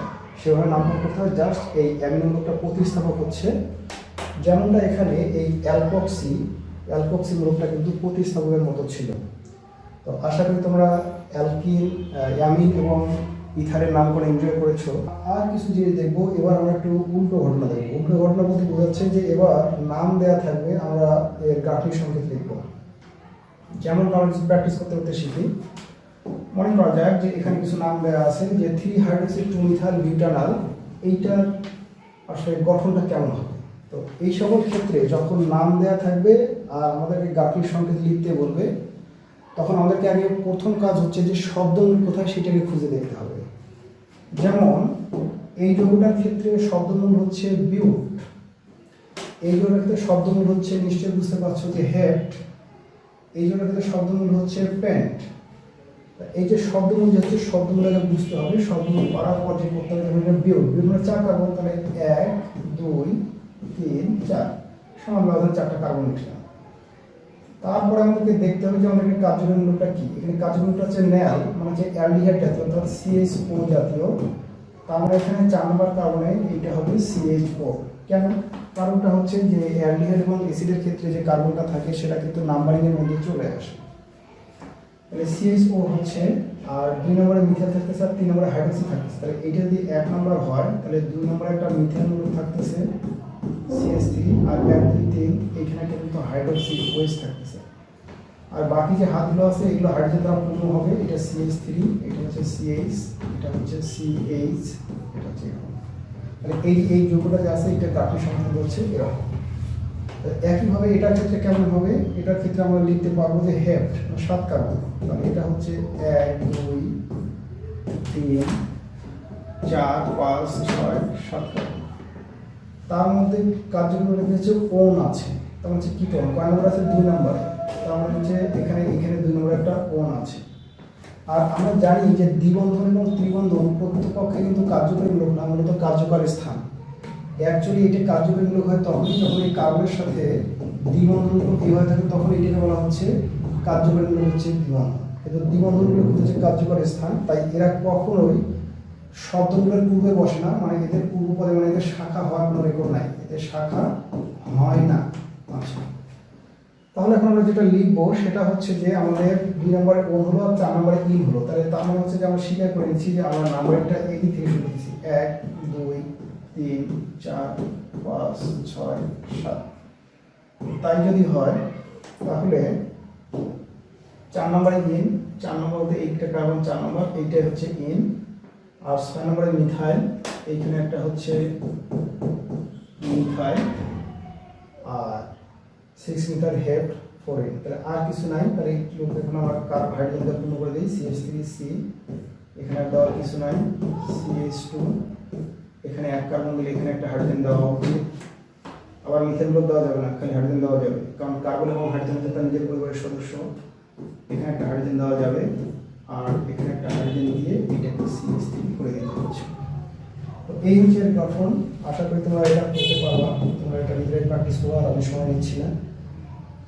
সেভাবে নামকরণ করতে হয়। জাস্ট এই অ্যামিনো গ্রুপটা প্রতিস্থাপক হচ্ছে, যেমনটা এখানে এই অ্যালকক্সি গ্রুপটা কিন্তু প্রতিস্থাপকের মতো ছিল। তো আশা করি তোমরা অ্যালকিন, অ্যামিন এবং ইথারের নাম করে এনজয় করেছো। আর কিছু জিনিস দেখবো, এবার আমরা একটু উল্টো ঘটনা দেখবো। উল্টো ঘটনা বলতে বোঝাচ্ছে যে এবার নাম দেওয়া থাকবে, আমরা এর গাঠনিক সংকেত লিখবো। যেমন আমরা প্র্যাকটিস করতে করতে শিখি। মনে করা যাক যে এখানে কিছু নাম দেওয়া আছে যে 3 হাইড্রোক্সি 2 মিথাইল বিউটানাল, এইটার আসলে গঠনটা কেমন হবে। তো এই সকল ক্ষেত্রে যখন নাম দেওয়া থাকবে আর আমাদেরকে গাঠনিক সংকেত লিখতে বলবে, তখন আমাদেরকে আগে প্রথম কাজ হচ্ছে যে শব্দমূল কোথায় সেটাকে খুঁজে দেখতে হবে। যেমন এই যৌগটার ক্ষেত্রে শব্দমূল হচ্ছে বিউট, এই যৌগটার ক্ষেত্রে শব্দমূল হচ্ছে, নিশ্চয়ই বুঝতে পারছো যে হেট। এই যৌগটার ক্ষেত্রে শব্দমূল হচ্ছে প্যান্ট। এই যে শব্দমূল হচ্ছে, শব্দমূলকে বুঝতে হবে, শব্দমূল করার পর যে করতে হবে বিউট। বিউট মানে 4 কার্বন, তাহলে 1 2 3 4 সমান ব্যবধান 4টা কার্বন লিখলাম। তারপরে আমাদেরকে দেখতে হবে যে আমাদের কার্যকরী মূলকটা কি। এখানে কার্যকরী মূলকটা হচ্ছে ন্যাল, মানে হচ্ছে অ্যালডিহাইড জাতীয়, অর্থাৎ CH4 জাতীয়। তার মানে এখানে 4 নম্বর কার্বনে এইটা হবে CH4। কেন? কারণটা হচ্ছে যে অ্যালডিহাইড এবং অ্যাসিডের ক্ষেত্রে যে কার্বনটা থাকে সেটা কিন্তু নাম্বারিং এর মধ্যে চলে আসে। তাহলে CH4 হচ্ছে, আর 2 নম্বরে মিথাইল থাকতেছে আর 3 নম্বরে হাইড্রোক্সি থাকতেছে। তাহলে এইটা যদি 1 নম্বর হয় তাহলে 2 নম্বরে একটা মিথাইল মূলক থাকতেছে CH3, আর 1 2 3 এইখানে একটা কিন্তু হাইড্রোক্সি ওয়েস থাকতেছে। আর বাকি যে হাতগুলো আছে এগুলো হাইড্রোজেন দ্বারা পূর্ণ হবে। এটা CH3, এটা হচ্ছে CH, এটা হচ্ছে CH, এটা হচ্ছে এরকম। তাহলে এই যৌগটা যে আছে এটা গাঠনিক সংকেত হচ্ছে এরকম। একইভাবে এটার ক্ষেত্রে কেমন হবে? এটার ক্ষেত্রে আমরা লিখতে পারবো যে হেপ্ট, 7 কার্বন। তাহলে এটা হচ্ছে 1 2 3 4 5 6 7 কার্বন। তার মধ্যে কার্যকরী হচ্ছে ওন আছে, তার হচ্ছে কিটোন। কয় নম্বর আছে? 2 নম্বরে। তার মানে হচ্ছে এখানে 2 নম্বরে একটা ওন আছে। আর আমরা জানি যে দ্বিবন্ধন এবং ত্রিবন্ধন প্রকৃতপক্ষে কিন্তু কার্যকরী মূলক না, মূলত কার্যকরী স্থান। অ্যাকচুয়ালি এটা কার্যকরী মূলক হয় তখন যখন এই কার্বনের সাথে দ্বিবন্ধনগুলো কি হয়ে থাকে, তখন এটাকে বলা হচ্ছে কার্যকরী মূলক হচ্ছে দ্বিবন্ধন। কিন্তু দ্বিবন্ধনগুলো হচ্ছে কার্যকরী স্থান, তাই এরা কখনোই শব্দগুলোর পূর্বে বসে না, মানে এদের পূর্বপদে, মানে এদের শাখা হওয়ার কোনো রেকর্ড নাই, এদের শাখা হয় না। আচ্ছা, তাহলে এখন আমরা যেটা লিখবো সেটা হচ্ছে যে আমাদের 2 নম্বরে ওন হলো আর 4 নম্বরে ইন হলো। তাহলে তার মানে হচ্ছে যে আমরা স্বীকার করে নিচ্ছি যে আমরা নাম্বারটা এই দিক থেকে শুরু করেছি, 1 2 3 4 5 6 7। তাই যদি হয় তাহলে 4 নম্বরে ইন, 4 নম্বর বলতে এইটা কার্বন 4 নম্বর, এইটাই হচ্ছে ইন। আর 6 নম্বরে মিথাইল, এইখানে একটা হচ্ছে মিথাইল, আর 6 মিটার হেড ফোরেন, তাহলে আর কিছু নাই। তাহলে এখন আমরা কার্ব হাইড্রোজেন পূর্ণ করে দিই, CH3C, এখানে আর দেওয়ার কিছু নাই, CH2, এখানে এক কার্বন দিলে এখানে একটা হাইড্রোজেন দেওয়া হবে। আবার মিথেন গ্রুপ দেওয়া যাবে না, খালি হাইড্রোজেন দেওয়া যাবে, কারণ কার্বন এবং হাইড্রোজেন তার নিজের পরিবারের সদস্য। এখানে একটা হাইড্রোজেন দেওয়া যাবে, আর এখানে একটা হাইড্রোজেন দিয়ে এটাকে CH3 করে দিতে হচ্ছে। তো এই হচ্ছে এর গঠন। আশা করি তোমরা এটা করতে পারবা, তোমরা এটা নিজেরাই প্র্যাকটিস করো, আর আমি সময় নিচ্ছি না।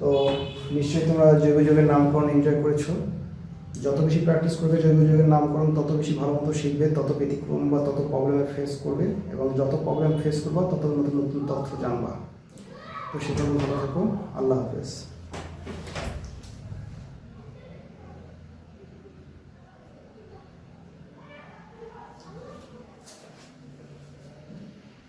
তো নিশ্চয়ই তোমরা জৈব যৌগের নামকরণ এনজয় করেছো। যত বেশি প্র্যাকটিস করবে জৈব যৌগের নামকরণ, তত বেশি ভালো মতো শিখবে, তত ব্যতিক্রম বা তত প্রবলেমে ফেস করবে, এবং যত প্রবলেম ফেস করবা তত নতুন নতুন তথ্য জানবা। তো সেটা ভালো থাকো। আল্লাহ হাফেজ।